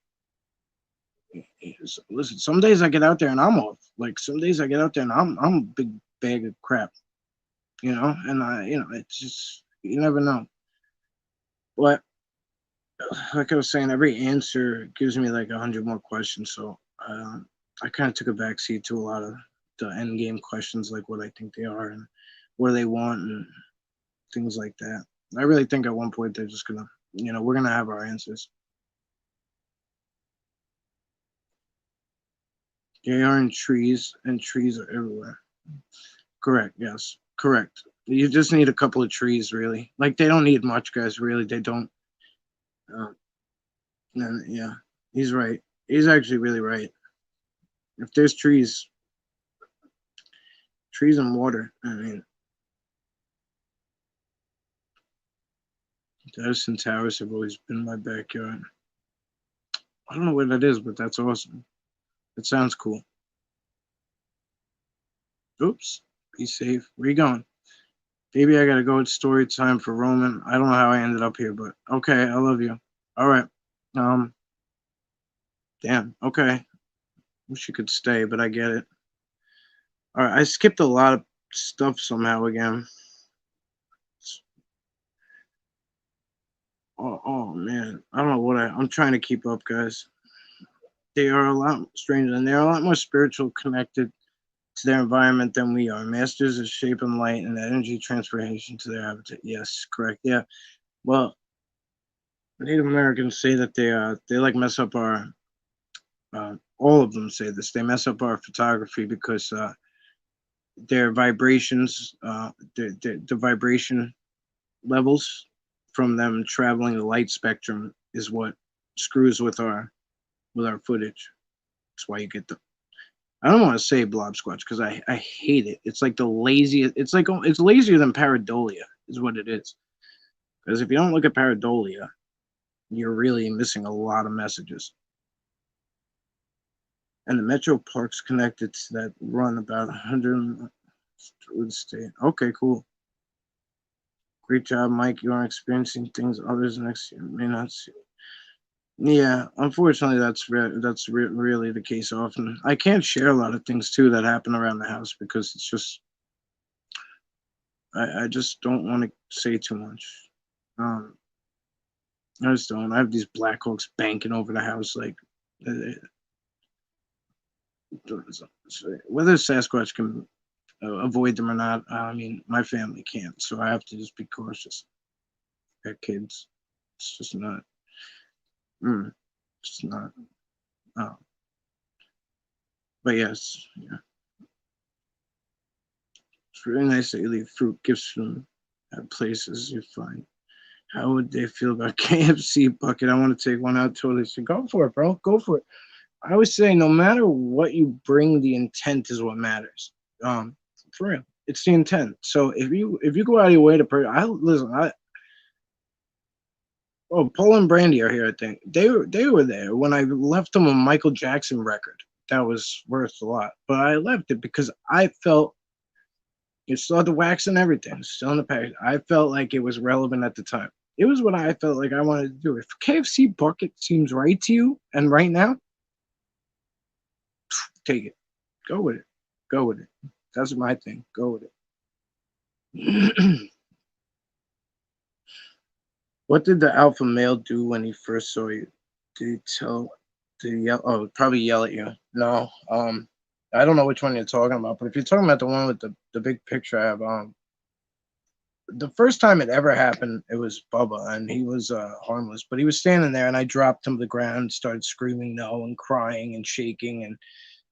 listen, some days I get out there and I'm off. Like some days I get out there and I'm a big bag of crap. You know, and it's just you never know. But like I was saying, every answer gives me like 100 more questions. So I kind of took a backseat to a lot of the end game questions, like what I think they are and what do they want and things like that. I really think at one point they're just gonna, we're gonna have our answers. They are in trees, and trees are everywhere. Correct. Yes. Correct. You just need a couple of trees, really. Like they don't need much, guys. Really, they don't. Um, and yeah, he's right. He's actually really right. If there's trees and water, I mean, Edison Towers have always been my backyard. I don't know what that is, but that's awesome. It sounds cool. Oops. Be safe. Where you going? Maybe I gotta go. It's story time for Roman. I don't know how I ended up here, but okay. I love you. All right. Um. Damn. Okay. Wish you could stay, but I get it. All right. I skipped a lot of stuff somehow again. Oh man. I don't know what I'm trying to keep up, guys. They are a lot stranger and they're a lot more spiritual connected to their environment than we are. Masters of shape and light and energy transformation to their habitat. Yes, correct. Yeah. Well, Native Americans say that they like mess up our. All of them say this. They mess up our photography because their vibrations, the vibration levels from them traveling the light spectrum is what screws with our footage. That's why you get the. I don't want to say blob squatch because I hate it. It's like the laziest. It's lazier than pareidolia is what it is. Because if you don't look at pareidolia, you're really missing a lot of messages. And the metro parks connected to that run about 100 through the state. Okay, cool. Great job, Mike. You are experiencing things others next year may not see. Yeah, unfortunately, really the case often. I can't share a lot of things too that happen around the house because it's just I just don't want to say too much. Um, I just don't. I have these Blackhawks banking over the house like uh, whether Sasquatch can avoid them or not. I mean, my family can't, so I have to just be cautious. Got kids. It's just not. Mm, it's not. Oh, but yes, yeah. It's really nice that you leave fruit gifts from places you find. How would they feel about KFC bucket? I want to take one out totally. So go for it, bro. Go for it. I always say, no matter what you bring, the intent is what matters. For real, it's the intent. So if you go out of your way to I listen. Paul and Brandy are here. I think they were there when I left them a Michael Jackson record. That was worth a lot, but I left it because I felt it still had the wax and everything, still in the package. I felt like it was relevant at the time. It was what I felt like I wanted to do. If KFC bucket seems right to you, and right now, take it. Go with it. Go with it. That's my thing. Go with it. What did the alpha male do when he first saw you? Did he tell? To yell, oh, probably yell at you. No, I don't know which one you're talking about, but if you're talking about the one with the big picture I have, the first time it ever happened, it was Bubba, and he was harmless, but he was standing there, and I dropped him to the ground, started screaming no, and crying and shaking, and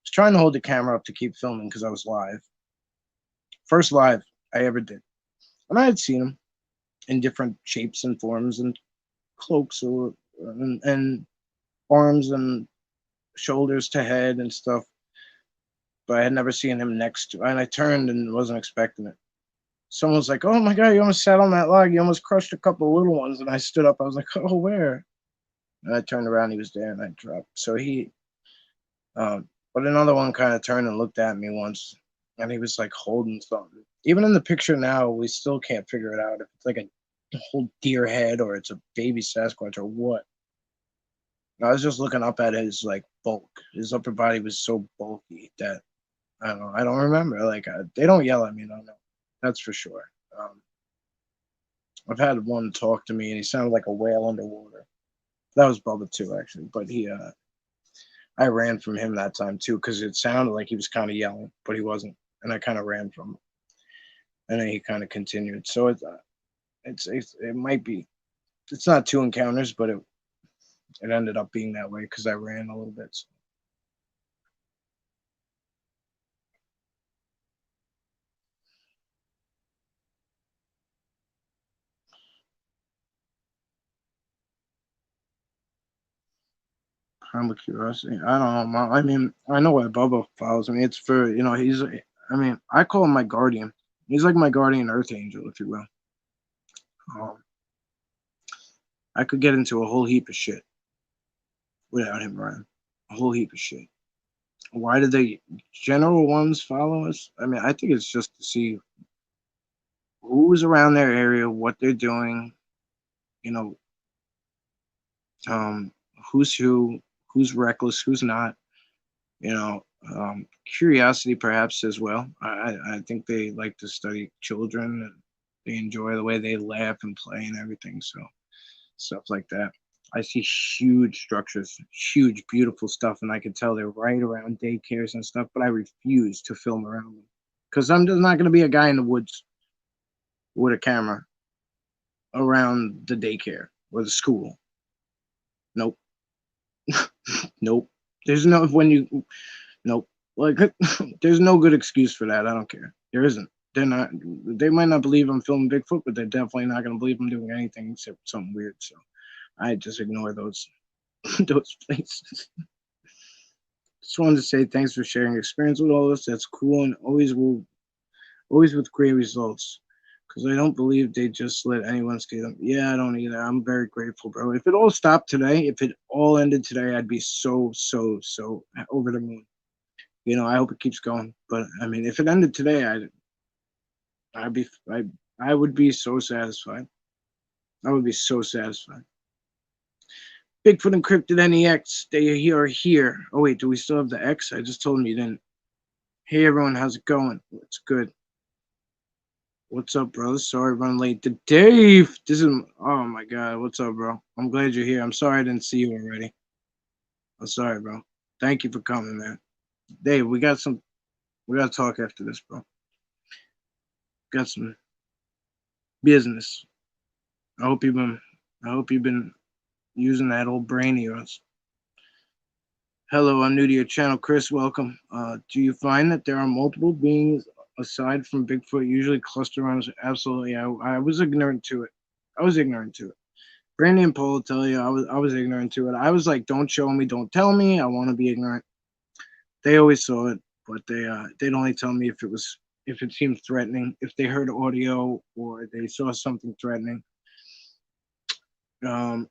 was trying to hold the camera up to keep filming because I was live. First live I ever did, and I had seen him in different shapes and forms and cloaks or and arms and shoulders to head and stuff, but I had never seen him next to. And I turned and wasn't expecting it. Someone was like, "Oh my god, you almost sat on that log. You almost crushed a couple of little ones." And I stood up. I was like, "Oh, where?" And I turned around. He was there, and I dropped. So he, but another one kind of turned and looked at me once, and he was like holding something. Even in the picture now, we still can't figure it out if it's like a whole deer head or it's a baby Sasquatch or what. I was just looking up at his like bulk. His upper body was so bulky that I don't know. I don't remember. Like they don't yell at me. No, no, that's for sure. Um, I've had one talk to me, and he sounded like a whale underwater. That was Bubba too, actually. But I ran from him that time too because it sounded like he was kind of yelling, but he wasn't, and I kind of ran from him, and then he kind of continued. So it might be. It's not two encounters, but it ended up being that way because I ran a little bit. So. I'm a curiosity. I don't know. I mean, I know why Bubba follows me. It's for he's. I mean, I call him my guardian. He's like my guardian earth angel, if you will. Um, I could get into a whole heap of shit without him around. A whole heap of shit. Why do the general ones follow us? I mean, I think it's just to see who's around their area, what they're doing, you know, um, who's who's reckless, who's not, you know, curiosity perhaps as well. I think they like to study children and they enjoy the way they laugh and play and everything. So stuff like that. I see huge structures, huge, beautiful stuff, and I can tell they're right around daycares and stuff, but I refuse to film around them because I'm just not going to be a guy in the woods with a camera around the daycare or the school. Nope. Nope. There's no, when you, nope. Like, there's no good excuse for that. I don't care. There isn't. They're not, they might not believe I'm filming Bigfoot, but they're definitely not going to believe I'm doing anything except something weird. So I just ignore those those places. Just wanted to say thanks for sharing your experience with all of us. That's cool and always with great results. Because I don't believe they just let anyone skate them. Yeah, I don't either. I'm very grateful, bro. If it all stopped today, if it all ended today, I'd be so over the moon. I hope it keeps going. But I mean, if it ended today, I'd be I would be so satisfied. I would be so satisfied. Bigfoot Encrypted NEX, they are here. Oh wait, do we still have the X? I just told him you didn't. Hey everyone, how's it going? It's good. What's up, bro? Sorry, running late. The Dave. This is. Oh my God. What's up, bro? I'm glad you're here. I'm sorry I didn't see you already. I'm sorry, bro. Thank you for coming, man. Dave, we got some. We got to talk after this, bro. Got some business. I hope you've been. I hope you've been using that old brain of yours. Hello, I'm new to your channel, Chris. Welcome. Do you find that there are multiple beings aside from Bigfoot usually cluster around us? Absolutely. I was ignorant to it. I was ignorant to it. Brandy and Paul will tell you I was ignorant to it. I was like, don't show me, don't tell me. I want to be ignorant. They always saw it, but they'd only tell me if it seemed threatening, if they heard audio or they saw something threatening. Um,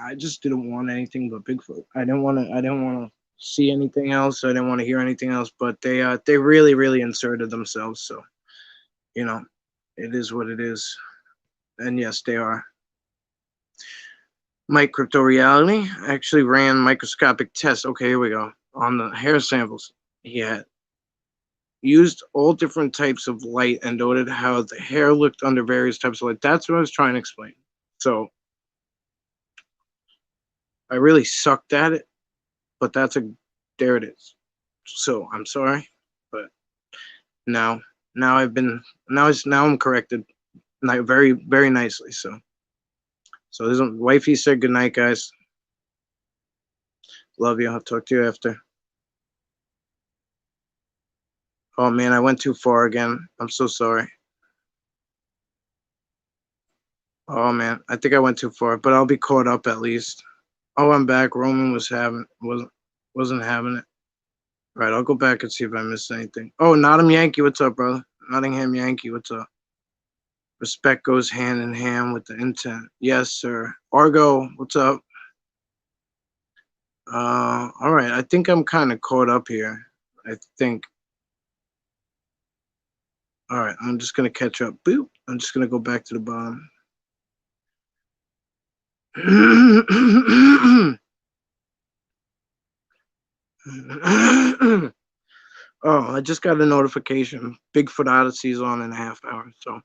I just didn't want anything but Bigfoot. I didn't want to see anything else. I didn't want to hear anything else. But they really inserted themselves. So you know, it is what it is. And yes, they are. Mike Crypto Reality actually ran microscopic tests. Okay, here we go. On the hair samples, he had used all different types of light and noted how the hair looked under various types of light. That's what I was trying to explain. So I really sucked at it, but there it is. So I'm sorry, but now now I've been now I'm corrected, like very very nicely. So this wifey said good night, guys. Love you. I'll talk to you after. Oh man, I went too far again. I'm so sorry. Oh man, I think I went too far, but I'll be caught up at least. Oh, I'm back. Roman wasn't having it. Right, I'll go back and see if I missed anything. Oh, Nottingham Yankee, what's up, brother? Nottingham Yankee, what's up? Respect goes hand in hand with the intent. Yes, sir. Argo, what's up? All right. I think I'm kind of caught up here. I think. All right. I'm just gonna catch up. Boop. I'm just gonna go back to the bottom. Oh, I just got a notification. Bigfoot Odyssey is on in a half hour, so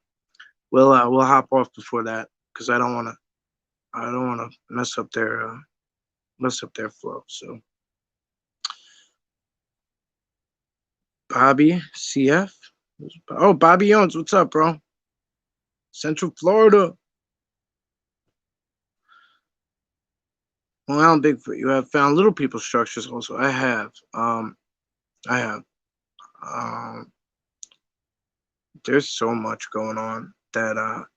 we'll hop off before that because I don't wanna mess up their flow. So Bobby CF. Oh, Bobby Jones, what's up, bro? Central Florida. Well, Alan Bigfoot, you have found little people structures also. I have. I have. Um, there's so much going on that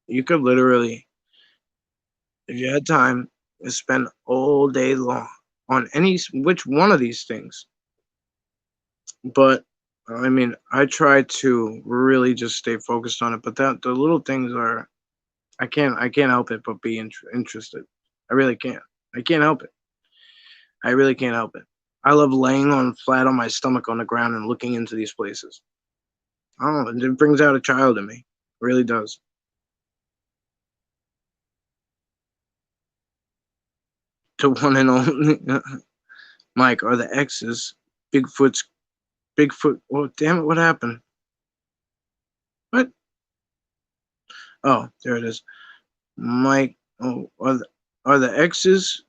you could literally, if you had time, spend all day long on which one of these things. But I mean, I try to really just stay focused on it. But that the little things are, I can't help it but be interested. I really can't. I can't help it. I really can't help it. I love laying on flat on my stomach on the ground and looking into these places. I don't know. It brings out a child in me. It really does. The one and only Mike are the X's. Bigfoot's Bigfoot. Oh damn it! What happened? What? Oh, there it is. Mike. Oh, are the X's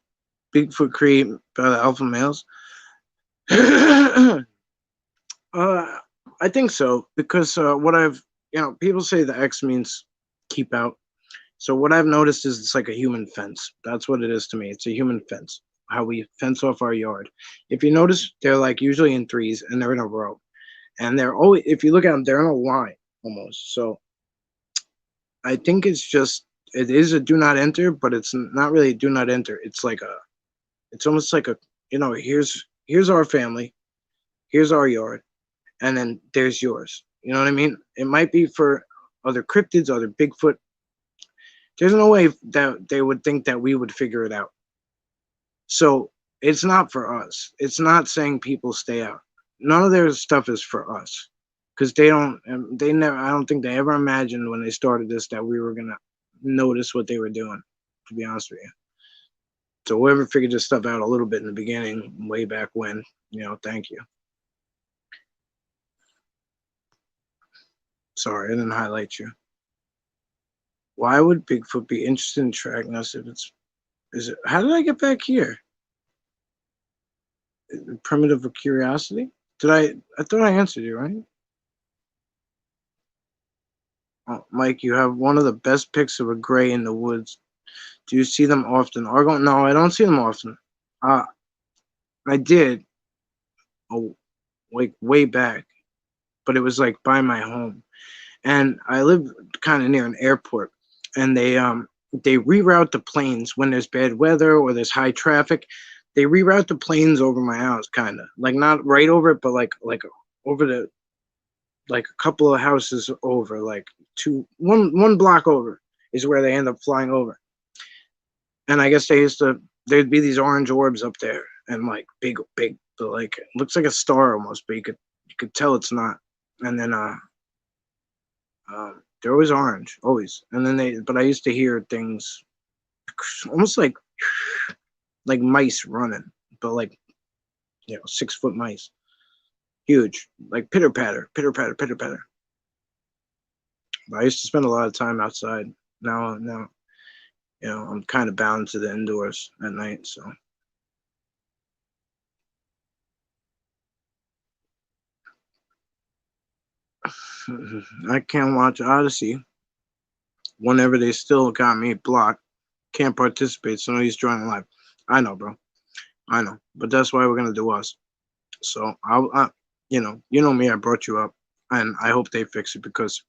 Bigfoot created by the alpha males? I think so because what I've people say the X means keep out. So what I've noticed is it's like a human fence. That's what it is to me. It's a human fence. How we fence off our yard. If you notice, they're like usually in threes and they're in a row, and they're always. If you look at them, they're in a line almost. So I think it is a do not enter, but it's not really a do not enter. It's almost like a here's our family, here's our yard, and then there's yours. You know what I mean? It might be for other cryptids, other Bigfoot. There's no way that they would think that we would figure it out. So it's not for us. It's not saying people stay out. None of their stuff is for us because they never, I don't think they ever imagined when they started this that we were going to notice what they were doing, to be honest with you. So whoever figured this stuff out a little bit in the beginning, way back when, thank you. Sorry, I didn't highlight you. Why would Bigfoot be interested in tracking us if how did I get back here? Primitive of curiosity? I thought I answered you, right? Oh, Mike, you have one of the best pics of a gray in the woods. Do you see them often? Argo? No, I don't see them often. I did, like way back, but it was like by my home, and I live kind of near an airport, and they reroute the planes when there's bad weather or there's high traffic. They reroute the planes over my house, kind of like not right over it, but like over the like a couple of houses over, like one block over is where they end up flying over. And I guess there'd be these orange orbs up there and like big, but like it looks like a star almost, but you could tell it's not. And then they're always orange, always. And then but I used to hear things almost like mice running, but like 6 foot mice, huge, like pitter patter, pitter patter, pitter patter. But I used to spend a lot of time outside. Now You know, I'm kind of bound to the indoors at night, so. I can't watch Odyssey whenever they still got me blocked. Can't participate, so no use joining live. I know, bro. I know, but that's why we're gonna do us. So you know me. I brought you up, and I hope they fix it because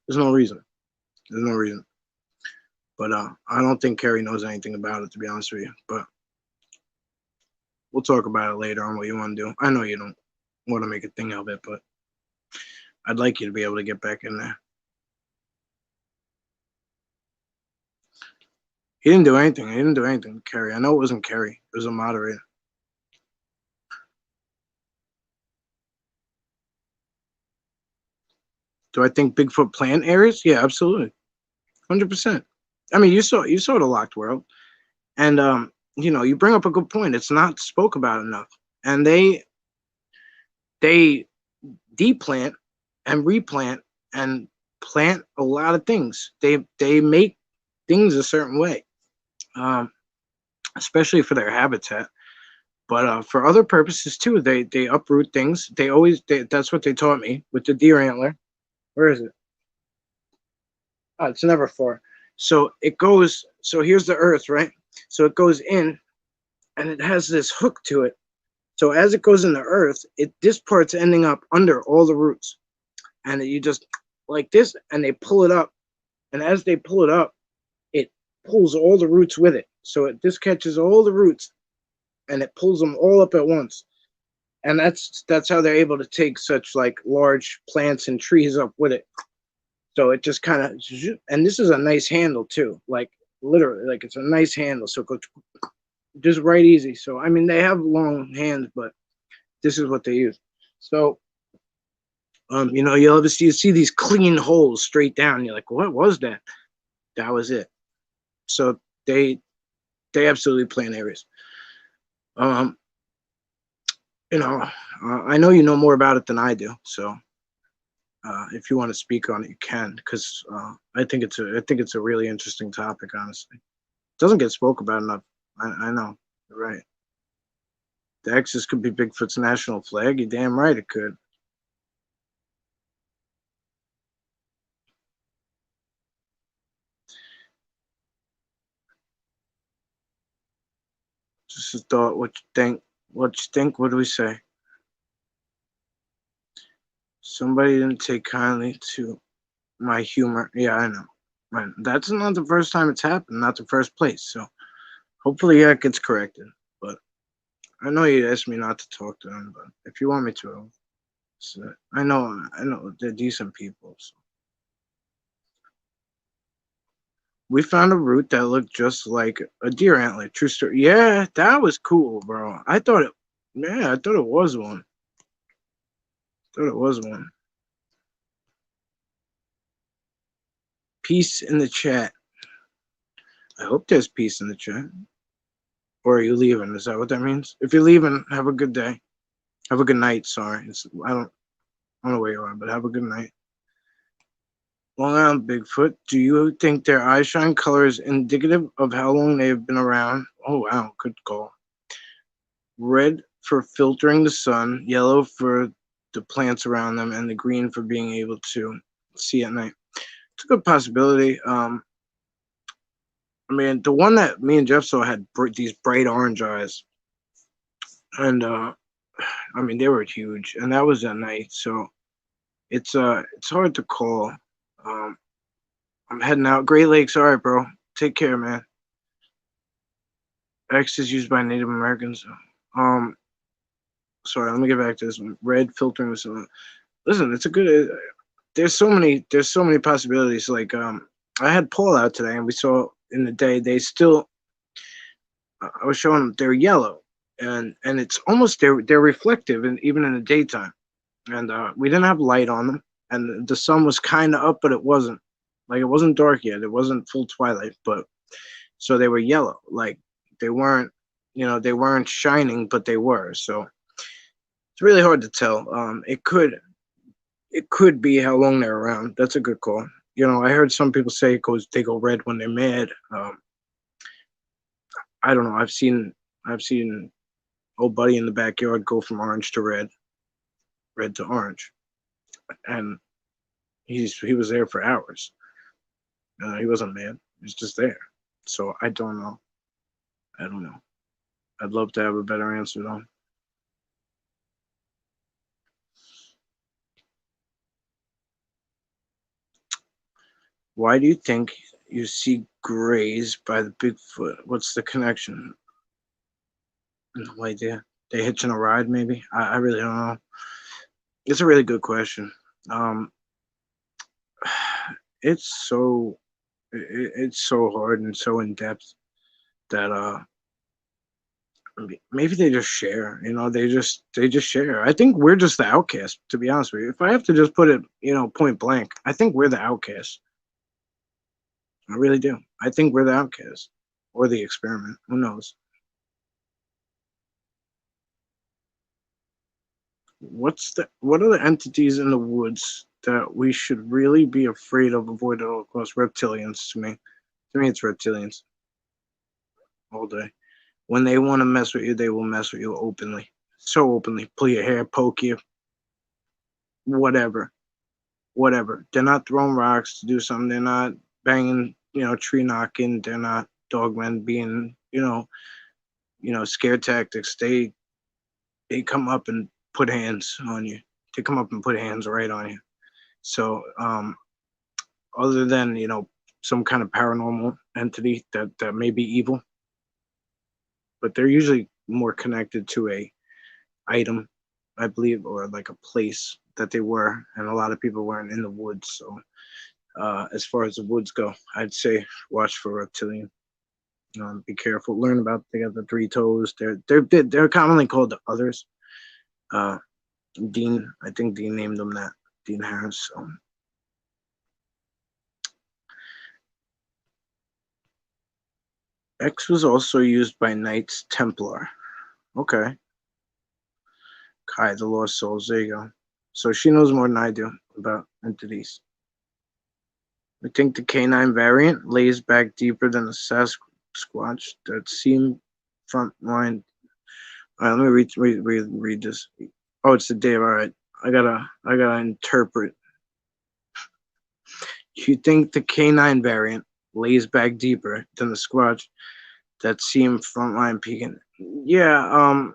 there's no reason. There's no reason. But I don't think Kerry knows anything about it, to be honest with you. But we'll talk about it later on what you want to do. I know you don't want to make a thing of it, but I'd like you to be able to get back in there. He didn't do anything. He didn't do anything, Kerry. I know it wasn't Kerry. It was a moderator. Do I think Bigfoot plant areas? Yeah, absolutely, 100%. I mean, you saw the Locked World, and you know, you bring up a good point. It's not spoke about enough, and they deplant and replant and plant a lot of things. They make things a certain way, um, especially for their habitat. But for other purposes too, they uproot things. That's what they taught me with the deer antler. Where is it? Oh, it's never far. So it goes. So here's the earth, right? So it goes in, and it has this hook to it. So as it goes in the earth, this part's ending up under all the roots, and you just like this, and they pull it up, and as they pull it up, it pulls all the roots with it. So this catches all the roots, and it pulls them all up at once, and that's how they're able to take such like large plants and trees up with it. So it just kind of, and this is a nice handle too, like literally, like it's a nice handle. So it goes just right easy. So I mean, they have long hands, but this is what they use. So you know, you see these clean holes straight down. You're like, what was that? That was it. So they absolutely plant areas. Um, you know, I know you know more about it than I do. So if you want to speak on it, you can, because I think it's a really interesting topic. Honestly, it doesn't get spoke about enough. I know, you're right. The X's could be Bigfoot's national flag. You're damn right it could. Just a thought. What you think? What you think? What do we say? Somebody didn't take kindly to my humor. Yeah, I know. Right. That's not the first time it's happened. Not the first place. So hopefully that gets corrected. But I know you asked me not to talk to them, but if you want me to, so I know they're decent people. So. We found a root that looked just like a deer antler. True story. Yeah, that was cool, bro. Yeah, I thought it was one. Thought it was one. Peace in the chat. I hope there's peace in the chat. Or are you leaving? Is that what that means? If you're leaving, have a good day. Have a good night. Sorry, I don't know where you are, but have a good night. Long Island Bigfoot. Do you think their eye shine color is indicative of how long they have been around? Oh wow, good call. Red for filtering the sun, yellow for the plants around them, and the green for being able to see at night. It's a good possibility. I mean, the one that me and Jeff saw had these bright orange eyes, and I mean they were huge, and that was at night. So it's hard to call. Um, I'm heading out. Great Lakes, all right, bro. Take care, man. X is used by Native Americans. Um, sorry, let me get back to this one. Red filtering the sun. Listen, it's a good. There's so many possibilities. Like I had Paul out today, and we saw in the day they still. I was showing them they're yellow, and it's almost they're reflective, and even in the daytime. And we didn't have light on them, and the sun was kind of up, but it wasn't. Like it wasn't dark yet. It wasn't full twilight, but so they were yellow. Like they weren't, you know, they weren't shining, but they were. So it's really hard to tell. It could be how long they're around. That's a good call. I heard some people say they go red when they're mad. I don't know. I've seen old buddy in the backyard go from orange to red, red to orange, and he was there for hours. He wasn't mad. He was just there. So I don't know. I don't know. I'd love to have a better answer though. Why do you think you see grays by the Bigfoot? What's the connection? No idea. They hitching a ride, maybe? I really don't know. It's a really good question. Um, it's so it's so hard and so in depth that maybe they just share. They just share. I think we're just the outcast, to be honest with you. If I have to just put it, point blank, I think we're the outcast. I really do. I think we're the outcast or the experiment. Who knows? What are the entities in the woods that we should really be afraid of, avoid at all costs? Reptilians to me. To me, it's reptilians all day. When they want to mess with you, they will mess with you openly. So openly. Pull your hair, poke you, whatever. Whatever. They're not throwing rocks to do something. They're not banging, tree knocking. They're not dogmen being, scare tactics. They come up and put hands on you. They come up and put hands right on you. So, other than some kind of paranormal entity that may be evil, but they're usually more connected to a item, I believe, or like a place that they were, and a lot of people weren't in the woods. So, as far as the woods go, I'd say watch for reptilian. Be careful. Learn about they got the three toes. They're commonly called the others. Uh, Dean, I think Dean named them that. Dean Harris. So. X was also used by Knights Templar. Okay. Kai, the Lost Souls. There you go. So she knows more than I do about entities. I think the canine variant lays back deeper than the Sasquatch that seemed front line. All right, let me read this. Oh, it's the Dave. All right, I gotta interpret. You think the canine variant lays back deeper than the Squatch that seemed frontline peaking? Yeah.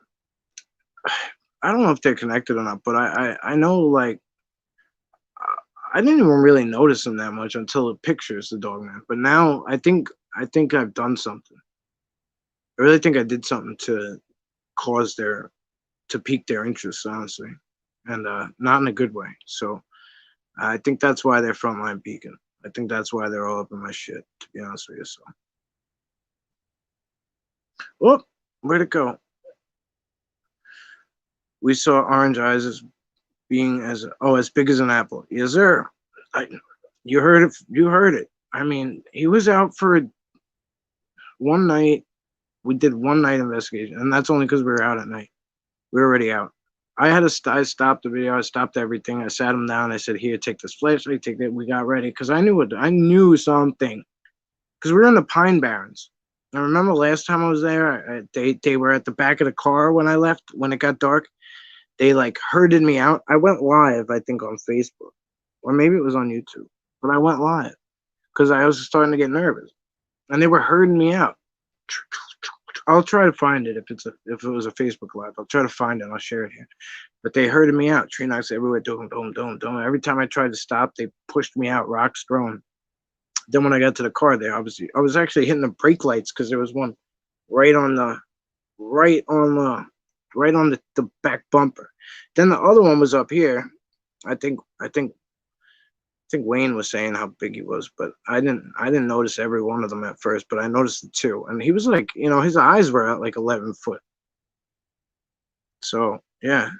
I don't know if they're connected or not, but I know like I didn't even really notice them that much until the pictures, the dog man. But now I think I've done something. I really think I did something to cause to pique their interest, honestly, and not in a good way. So I think that's why they're frontline peaking. I think that's why they're all up in my shit, to be honest with you. So, oh, where'd it go? We saw orange eyes as being as big as an apple. Yes, sir. I, you heard it. You heard it. I mean, he was out for one night. We did one night investigation, and that's only because we were out at night. We were already out. I stopped the video. I stopped everything. I sat him down. I said, "Here, take this flashlight. Take that." We got ready because I knew something because we were in the Pine Barrens. I remember last time I was there, they were at the back of the car when I left when it got dark. They like herded me out. I went live, I think, on Facebook, or maybe it was on YouTube, but I went live because I was starting to get nervous, and they were herding me out. I'll try to find it if it was a Facebook live. I'll try to find it. And I'll share it here. But they herded me out. Tree knocks everywhere. Doom, doom, doom, doom. Every time I tried to stop, they pushed me out. Rocks thrown. Then when I got to the car, I was actually hitting the brake lights because there was one right on the right on the right on the back bumper. Then the other one was up here. I think Wayne was saying how big he was, but I didn't notice every one of them at first, but I noticed the two. And he was like, his eyes were at like 11 foot. So yeah,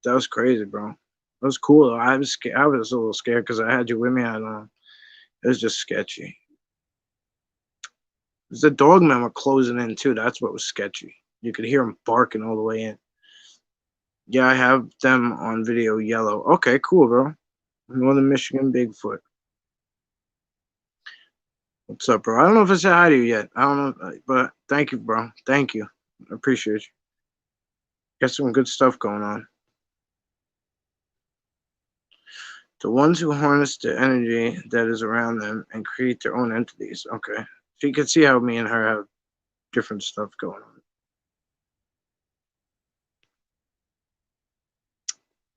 that was crazy, bro. That was cool. I was scared. I was a little scared because I had you with me. I don't know. It was just sketchy. The dogmen were closing in too. That's what was sketchy. You could hear them barking all the way in. Yeah, I have them on video yellow. Okay, cool, bro. Northern Michigan Bigfoot. What's up, bro? I don't know if I said hi to you yet. I don't know, but thank you, bro. Thank you. I appreciate you. Got some good stuff going on. The ones who harness the energy that is around them and create their own entities. Okay. So you can see how me and her have different stuff going on.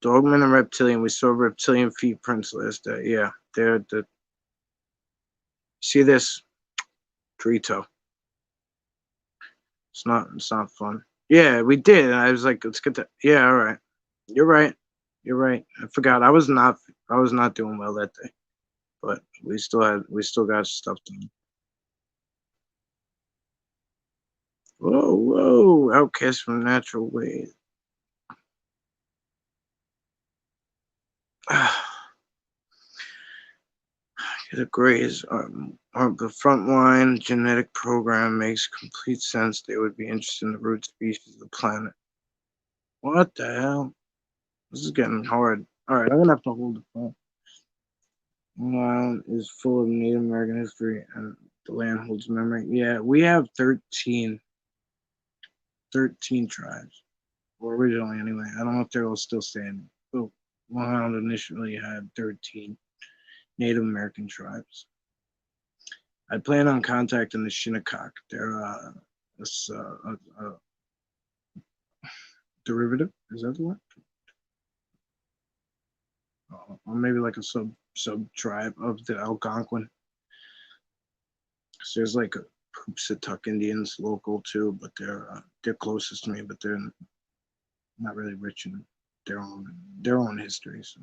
Dogman and reptilian. We saw reptilian feet prints last day. Yeah, they're the. See this tree toe. It's not. It's not fun. Yeah, we did. And I was like, let's get that. Yeah, all right. You're right. You're right. I forgot. I was not. I was not doing well that day, but we still had. We still got stuff done. Whoa, whoa! Outcast from natural ways. The Greys are the frontline genetic program makes complete sense. They would be interested in the root species of the planet. What the hell? This is getting hard. All right, I'm gonna have to hold the phone. Long Island is full of Native American history, and the land holds memory. Yeah, we have 13 tribes. Well, originally, anyway. I don't know if they're all still standing. But Long Island initially had 13 Native American tribes. I plan on contacting the Shinnecock. They're a derivative. Is that the word? Or maybe like a sub tribe of the Algonquin. So there's like a Hoopsatuck Indians local too, but they're closest to me, but they're not really rich in their own history. So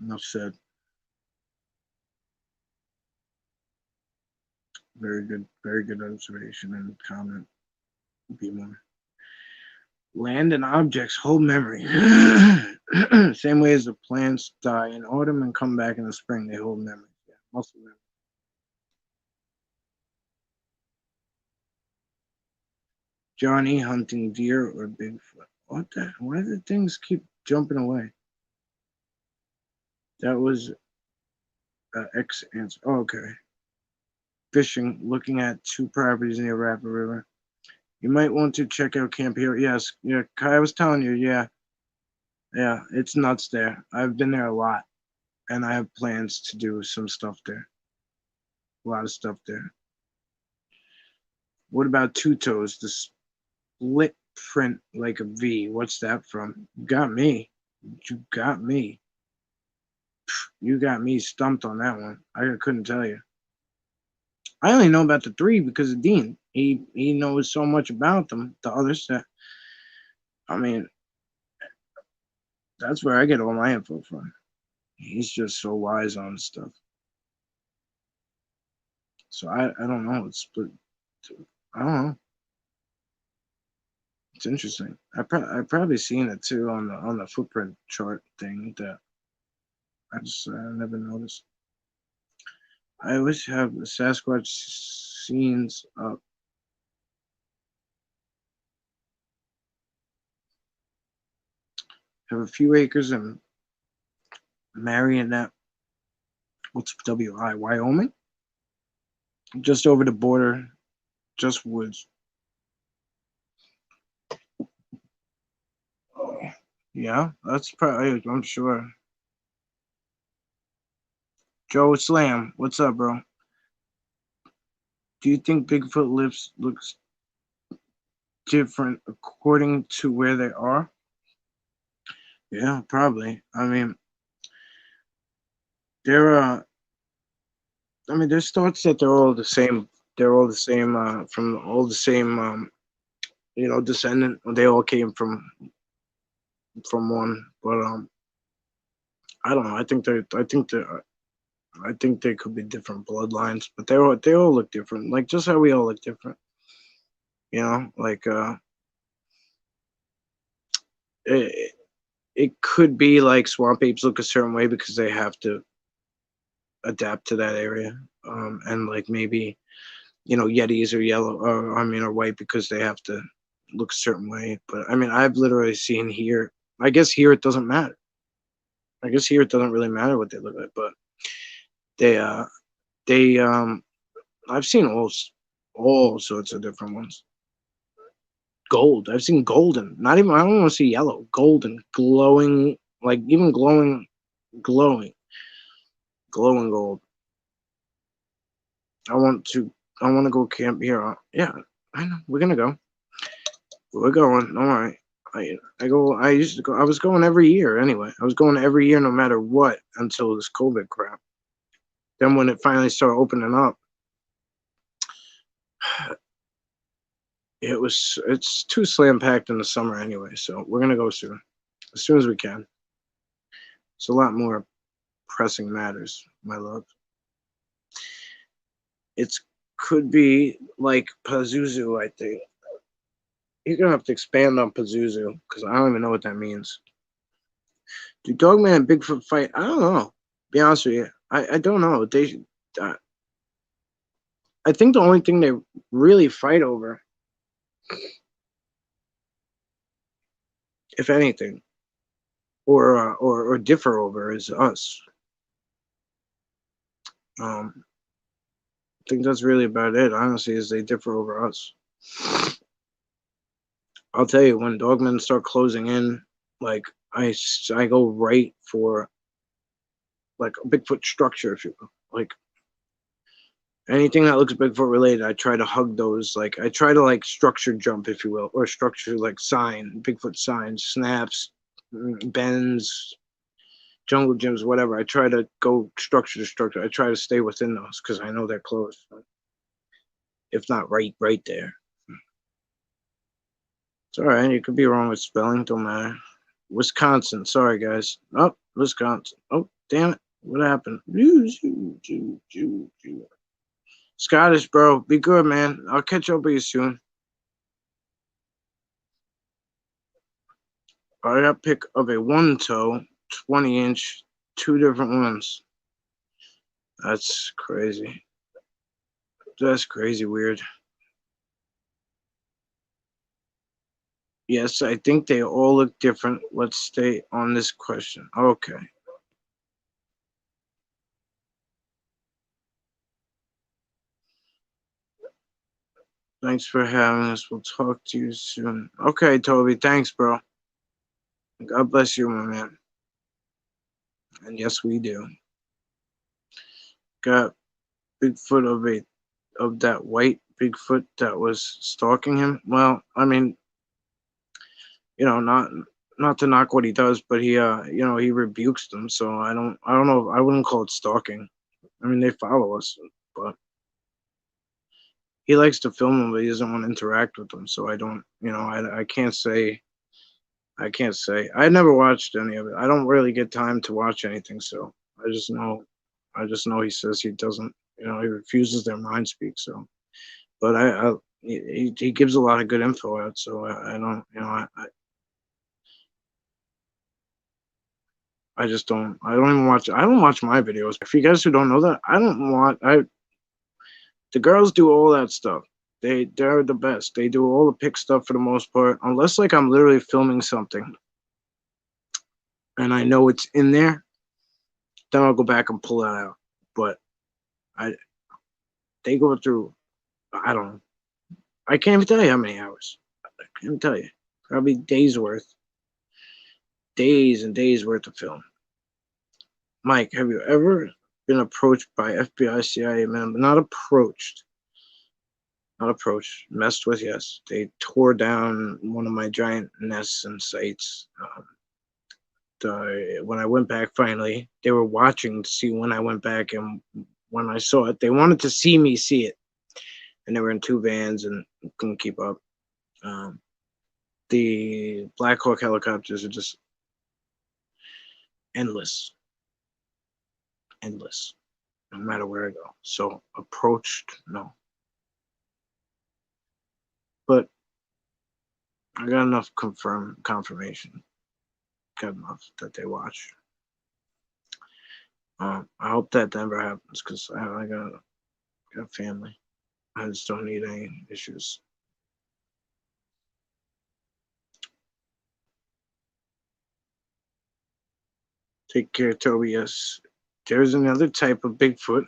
enough said. Very good observation and comment. Be more. Land and objects hold memory. Same way as the plants die in autumn and come back in the spring, they hold memory. Yeah, muscle memory. Johnny hunting deer or Bigfoot. What the? Why do things keep jumping away? That was X answer. Oh, okay. Fishing, looking at two properties near Rapid River. You might want to check out Camp Hero. Yes, yeah. Kai, I was telling you, yeah, yeah. It's nuts there. I've been there a lot, and I have plans to do some stuff there. A lot of stuff there. What about Two Toes? The split print like a V. What's that from? You got me. You got me. You got me stumped on that one. I couldn't tell you. I only know about the three because of Dean. He knows so much about them. The other set, I mean, that's where I get all my info from. He's just so wise on stuff. So I don't know. It's split. I don't know. It's interesting. I probably seen it too on the footprint chart thing that I just never noticed. I always have the Sasquatch scenes up. Have a few acres in Marionette. What's WI? Wyoming? Just over the border, just woods. Oh, yeah, that's probably. I'm sure. Joe Slam, what's up, bro? Do you think Bigfoot lips looks different according to where they are? Yeah, probably. I mean, there are. I mean, there's thoughts that they're all the same. They're all the same from all the same, descendant. They all came from one, but I don't know. I think they could be different bloodlines, but they all look different. Like just how we all look different. Like it, it could be like swamp apes look a certain way because they have to adapt to that area. And like maybe Yetis are yellow, or I mean, are white because they have to look a certain way. But I mean, I've literally seen here I guess here it doesn't matter. I guess here it doesn't really matter what they look like, but they they I've seen all sorts of different ones. Gold. I've seen golden. Not even I don't want to see yellow. Golden, glowing, like even glowing, glowing gold. I want to I want to go camp here. Yeah, I know. We're gonna go. We're going. Don't worry. I go. I used to go. I was going every year anyway. I was going every year no matter what until this COVID crap. Then when it finally started opening up, it's too slam packed in the summer anyway. So we're gonna go as soon as we can. It's a lot more pressing matters, my love. It's could be like Pazuzu. I think you're gonna have to expand on Pazuzu because I don't even know what that means. Do Dogman and Bigfoot fight? I don't know. Be honest with you, I don't know. Uh, I think the only thing they really fight over, if anything, or differ over, is us. I think that's really about it. Honestly, is they differ over us. I'll tell you when Dogmen start closing in, like I go right for like a Bigfoot structure, if you will. Like anything that looks Bigfoot related, I try to hug those. Like I try to like structure jump, if you will, or structure like sign, Bigfoot signs, snaps, bends, jungle gyms, whatever. I try to go structure to structure. I try to stay within those because I know they're close. If not right there. It's all right. You could be wrong with spelling. Don't matter. Wisconsin. Sorry, guys. Oh, Wisconsin. Oh, damn it. What happened? Scottish, bro. Be good, man. I'll catch up with you soon. I got pick of a one toe, 20-inch, two different ones. That's crazy. That's crazy weird. Yes, I think they all look different. Let's stay on this question. Okay. Thanks for having us. We'll talk to you soon. Okay, Toby. Thanks, bro. God bless you, my man. And yes, we do. Got Bigfoot of that white Bigfoot that was stalking him. Well, I mean, not to knock what he does, but he rebukes them. So I don't know. I wouldn't call it stalking. I mean, they follow us, but he likes to film them, but he doesn't want to interact with them. So I don't, I can't say. I can't say. I never watched any of it. I don't really get time to watch anything, so I just know. I just know he says he doesn't. He refuses their mind speak. So, but he gives a lot of good info out. So I don't. I just don't. I don't even watch. I don't watch my videos. For you guys who don't know that, I don't watch. The girls do all that stuff. They're the best. They do all the pick stuff for the most part, unless like I'm literally filming something and I know it's in there. Then I'll go back and pull that out. But I they go through. I don't know. I can't even tell you how many hours. I can't even tell you. Probably days and days worth of film. Mike, have you ever been approached by FBI, CIA men? Not approached. Not approached. Messed with, yes. They tore down one of my giant nests and sites. When I went back finally, they were watching to see when I went back, and when I saw it, they wanted to see me see it. And they were in two vans and couldn't keep up. The Black Hawk helicopters are just endless, endless, no matter where I go. So approached, no. But I got enough confirmation. Got enough that they watch. I hope that never happens because I got family. I just don't need any issues. Take care, Toby. Yes. There's another type of Bigfoot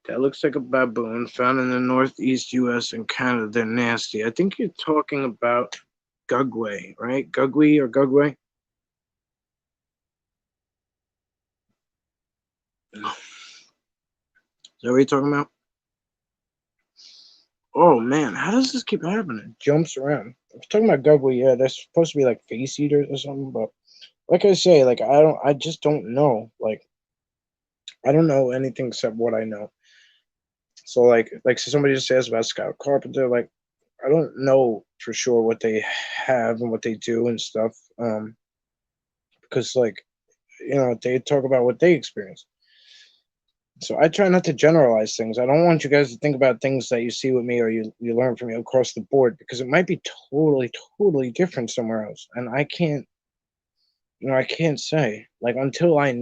that looks like a baboon found in the northeast U.S. and Canada. They're nasty. I think you're talking about Gugway, right? Gugway or Gugway? No. Is that what you're talking about? Oh man, how does this keep happening? It jumps around. I was talking about Gugway, yeah, that's supposed to be like face eaters or something, but like I say, like I just don't know. Like I don't know anything except what I know. So so somebody just says about Scott Carpenter, like I don't know for sure what they have and what they do and stuff. Because they talk about what they experience. So I try not to generalize things. I don't want you guys to think about things that you see with me or you learn from me across the board because it might be totally different somewhere else. And I can't say. Like until I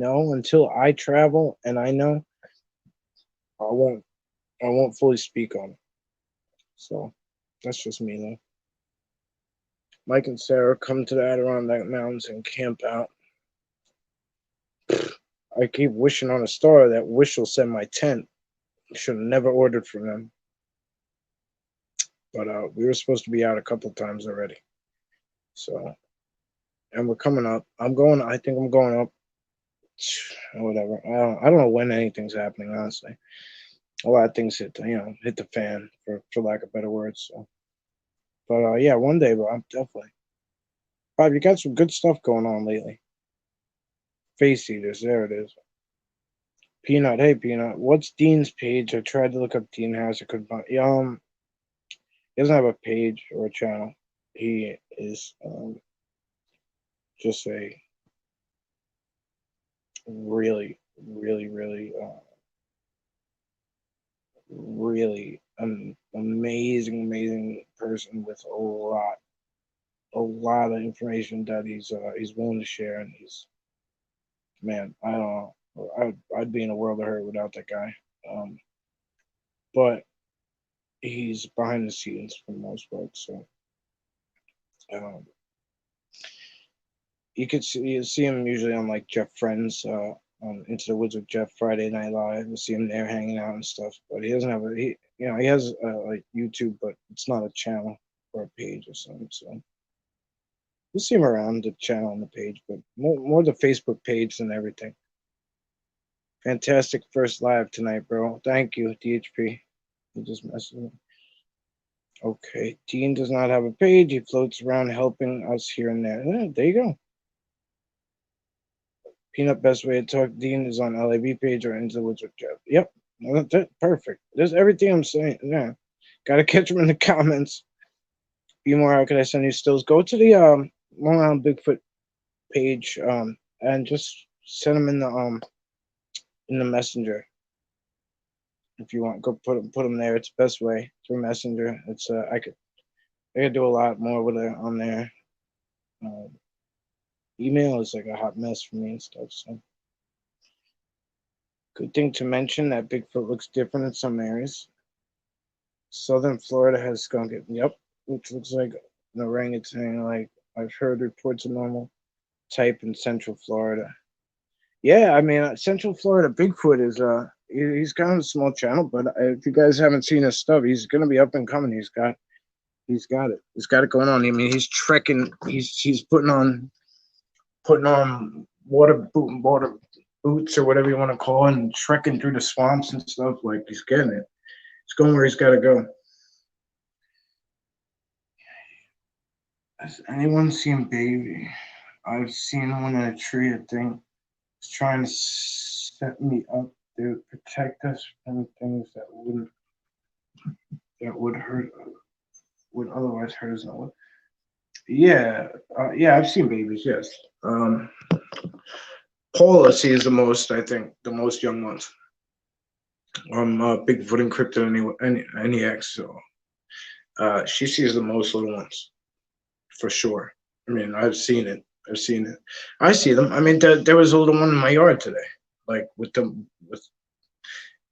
travel and I know, I won't I won't fully speak on it. So that's just me though. Mike and Sarah come to the Adirondack Mountains and camp out. I keep wishing on a star that Wish will send my tent. Should have never ordered from them. But we were supposed to be out a couple times already. So, and we're coming up. I think I'm going up. Whatever. I don't know when anything's happening, honestly. A lot of things hit the fan, for lack of better words. So, but yeah, one day, bro, I'm definitely. Bob, you got some good stuff going on lately. Face eaters, there it is. Peanut, hey Peanut, what's Dean's page? I tried to look up Dean Harris. I couldn't find. He doesn't have a page or a channel. He is just a really, really, really amazing person with a lot of information that he's willing to share, and man, I don't know, I'd be in a world of hurt without that guy. But he's behind the scenes for the most part, so um, you see him usually on like Jeff Friends, on Into the Woods with Jeff Friday Night Live. You see him there hanging out and stuff, but he doesn't have he has like YouTube, but it's not a channel or a page or something. So you'll see him around the channel and the page, but more the Facebook page than everything. Fantastic first live tonight, bro. Thank you, DHP. He just messaged me. Okay, Dean does not have a page. He floats around helping us here and there. Yeah, there you go. Peanut best way to talk Dean is on LAB page or Into the Woods with Jeff. Yep, that's perfect. There's everything I'm saying. Yeah, gotta catch him in the comments. Be more. How could I send you stills? Go to the Long Island Bigfoot page and just send them in the messenger if you want. Go put them there. It's the best way through messenger. It's I could do a lot more with it on there. Email is like a hot mess for me and stuff. So, good thing to mention that Bigfoot looks different in some areas. Southern Florida has skunk. Yep, which looks like an orangutan. Like I've heard reports of normal type in Central Florida. Yeah, I mean Central Florida Bigfoot is he's kind of a small channel, but if you guys haven't seen his stuff, he's gonna be up and coming. He's got it. He's got it going on. I mean, he's trekking. He's putting on water boots or whatever you want to call it, and trekking through the swamps and stuff. Like he's getting it. He's going where he's got to go. Has anyone seen Baby? I've seen one in a tree. I think he's trying to set me up to protect us from things that would hurt, would otherwise hurt us. Yeah, yeah, I've seen babies. Yes. Paula sees the most. I think the most young ones. Bigfoot and Crypto NEX. So she sees the most little ones, for sure. I mean, I've seen it. I see them. I mean, there was a little one in my yard today. Like with them,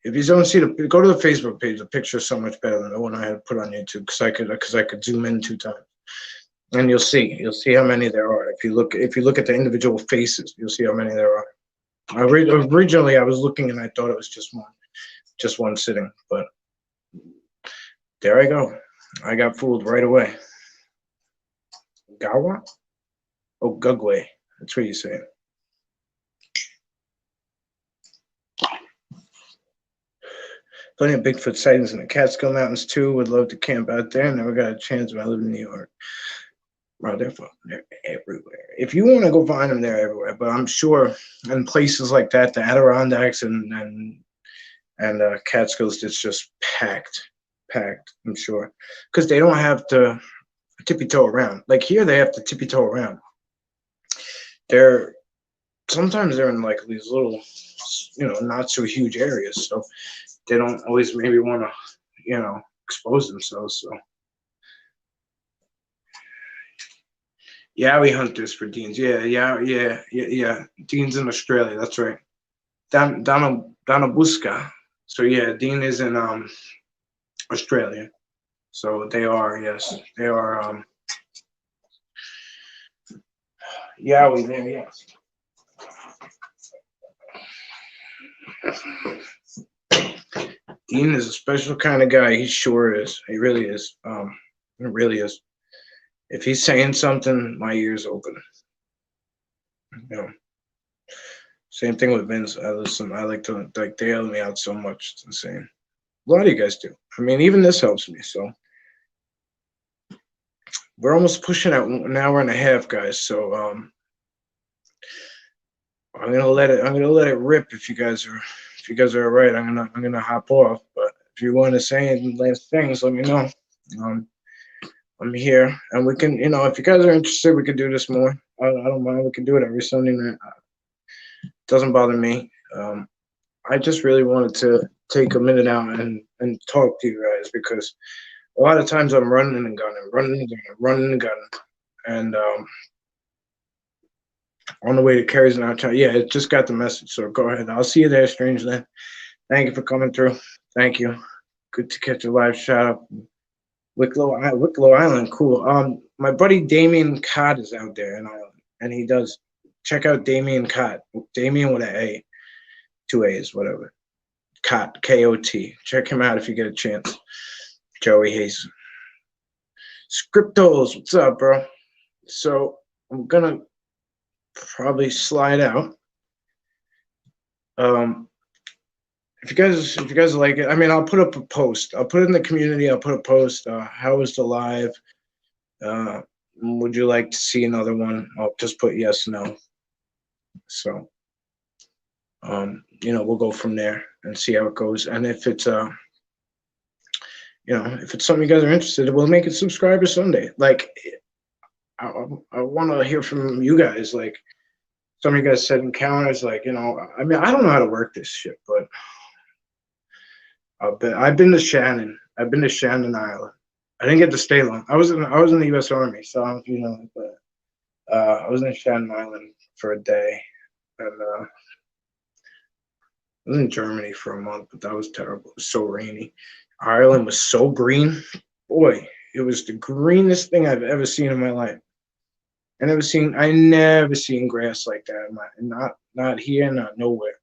if you don't see go to the Facebook page. The picture is so much better than the one I had put on YouTube because I could zoom in 2 times, and you'll see how many there are. If you look at the individual faces, you'll see how many there are. Originally, I was looking and I thought it was just one sitting, but there I go. I got fooled right away. Gawa? Oh, Gugway. That's what you say. Plenty of Bigfoot sightings in the Catskill Mountains too. Would love to camp out there. Never got a chance when I lived in New York. Bro, they're everywhere. If you want to go find them, they're everywhere. But I'm sure in places like that, the Adirondacks and Catskills, it's just packed. I'm sure, because they don't have to tippy toe around. Like here, they have to tippy toe around. Sometimes they're in like these little, not so huge areas, so they don't always maybe want to, expose themselves. So. Yowie hunters for Deans. Yeah. Dean's in Australia. That's right. Donabuska. So yeah, Dean is in Australia. So they are, yes, they are Yowie there, yes. Dean is a special kind of guy. He sure is. He really is. It really is. If he's saying something, my ears open. Same thing with Vince. I listen. I like they help me out so much. It's insane. A lot of you guys do. I mean, even this helps me. So we're almost pushing out an hour and a half, guys. So I'm gonna let it rip. If you guys are all right, I'm gonna hop off. But if you want to say any last things, let me know. I'm here, and we can, if you guys are interested, we can do this more. I don't mind. We can do it every Sunday night. It doesn't bother me. I just really wanted to take a minute out and talk to you guys because a lot of times I'm running and gunning, and on the way to Carrie's now. Yeah, it just got the message. So go ahead. I'll see you there, Strangeland. Thank you for coming through. Thank you. Good to catch a live shout out. Wicklow Island, cool. My buddy Damien Cott is out there in Ireland, and he does. Check out Damien Cott. Damien with an A, 2 A's, whatever. Cott, K-O-T. Check him out if you get a chance. Joey Hayes. Scriptos, what's up, bro? So I'm gonna probably slide out. If you guys like it, I mean, I'll put up a post. I'll put it in the community. I'll put a post. How was the live? Would you like to see another one? I'll just put yes, no. So, we'll go from there and see how it goes. And if it's if it's something you guys are interested in, we'll make it Subscriber Sunday. Like, I want to hear from you guys. Like, some of you guys said encounters. Like, I mean, I don't know how to work this shit, but I've been to Shannon. I've been to Shannon Island. I didn't get to stay long. I was in the U.S. Army, so I don't know if you know, but I was in Shannon Island for a day, and I was in Germany for a month, but that was terrible. It was so rainy. Ireland was so green. Boy, it was the greenest thing I've ever seen in my life. I never seen grass like that. Not here, not nowhere.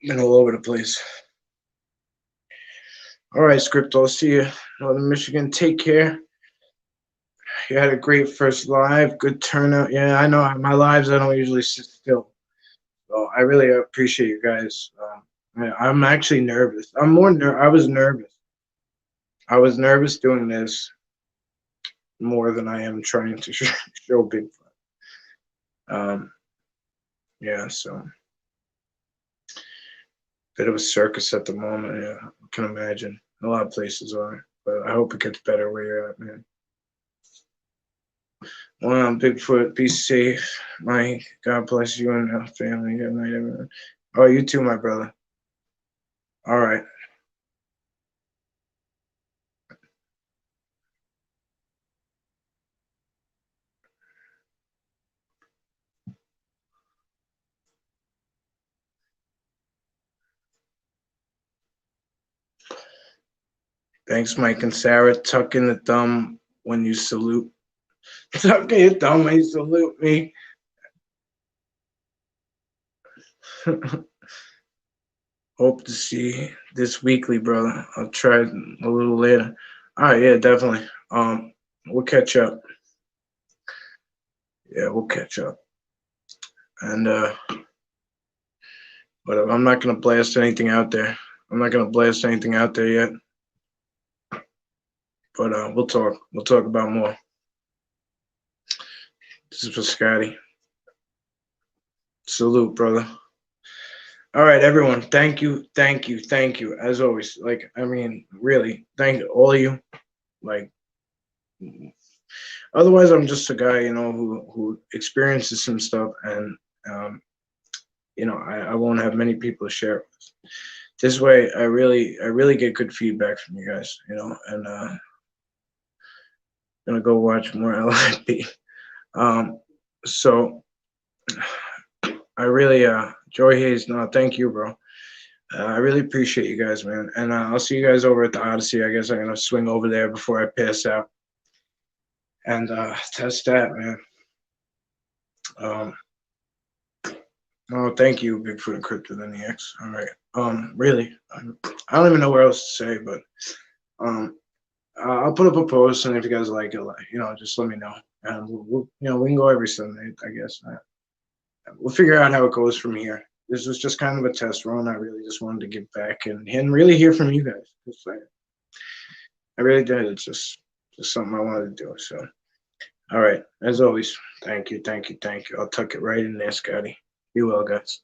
Been all over the place. All right, Scripto. I'll see you, Northern Michigan. Take care. You had a great first live. Good turnout. Yeah, I know my lives. I don't usually sit still. So I really appreciate you guys. I'm actually nervous. I was nervous. I was nervous doing this more than I am trying to show Bigfoot. Yeah, so bit of a circus at the moment. Yeah, I can imagine. A lot of places are, but I hope it gets better where you're at, man. Well, Bigfoot, be safe. Mike, God bless you and your family. Good night, everyone. Oh, you too, my brother. All right. Thanks, Mike and Sarah. Tuck in the thumb when you salute. Tuck in your thumb when you salute me. Hope to see this weekly, brother. I'll try it a little later. All right, yeah, definitely. We'll catch up. Yeah, we'll catch up. And but I'm not gonna blast anything out there. I'm not gonna blast anything out there yet. But we'll talk. We'll talk about more. This is for Scotty. Salute, brother. All right, everyone. Thank you, thank you, thank you. As always, like I mean, really, thank all of you. Like, otherwise, I'm just a guy, who experiences some stuff, and um, I won't have many people to share it with. This way, I really get good feedback from you guys, and gonna go watch more LIP. So I really, Joy Hayes, no, thank you, bro. I really appreciate you guys, man. And I'll see you guys over at the Odyssey. I guess I'm gonna swing over there before I pass out. And that's that, man. Um, oh, thank you, Bigfoot and Crypto than the X. All right. Really, I don't even know what else to say, but um, I'll put up a post, and if you guys like it, just let me know. And we can go every Sunday, I guess. We'll figure out how it goes from here. This was just kind of a test run. I really just wanted to give back and really hear from you guys. I really did. It's just something I wanted to do. So, all right. As always, thank you, thank you, thank you. I'll tuck it right in there, Scotty. Be well, guys.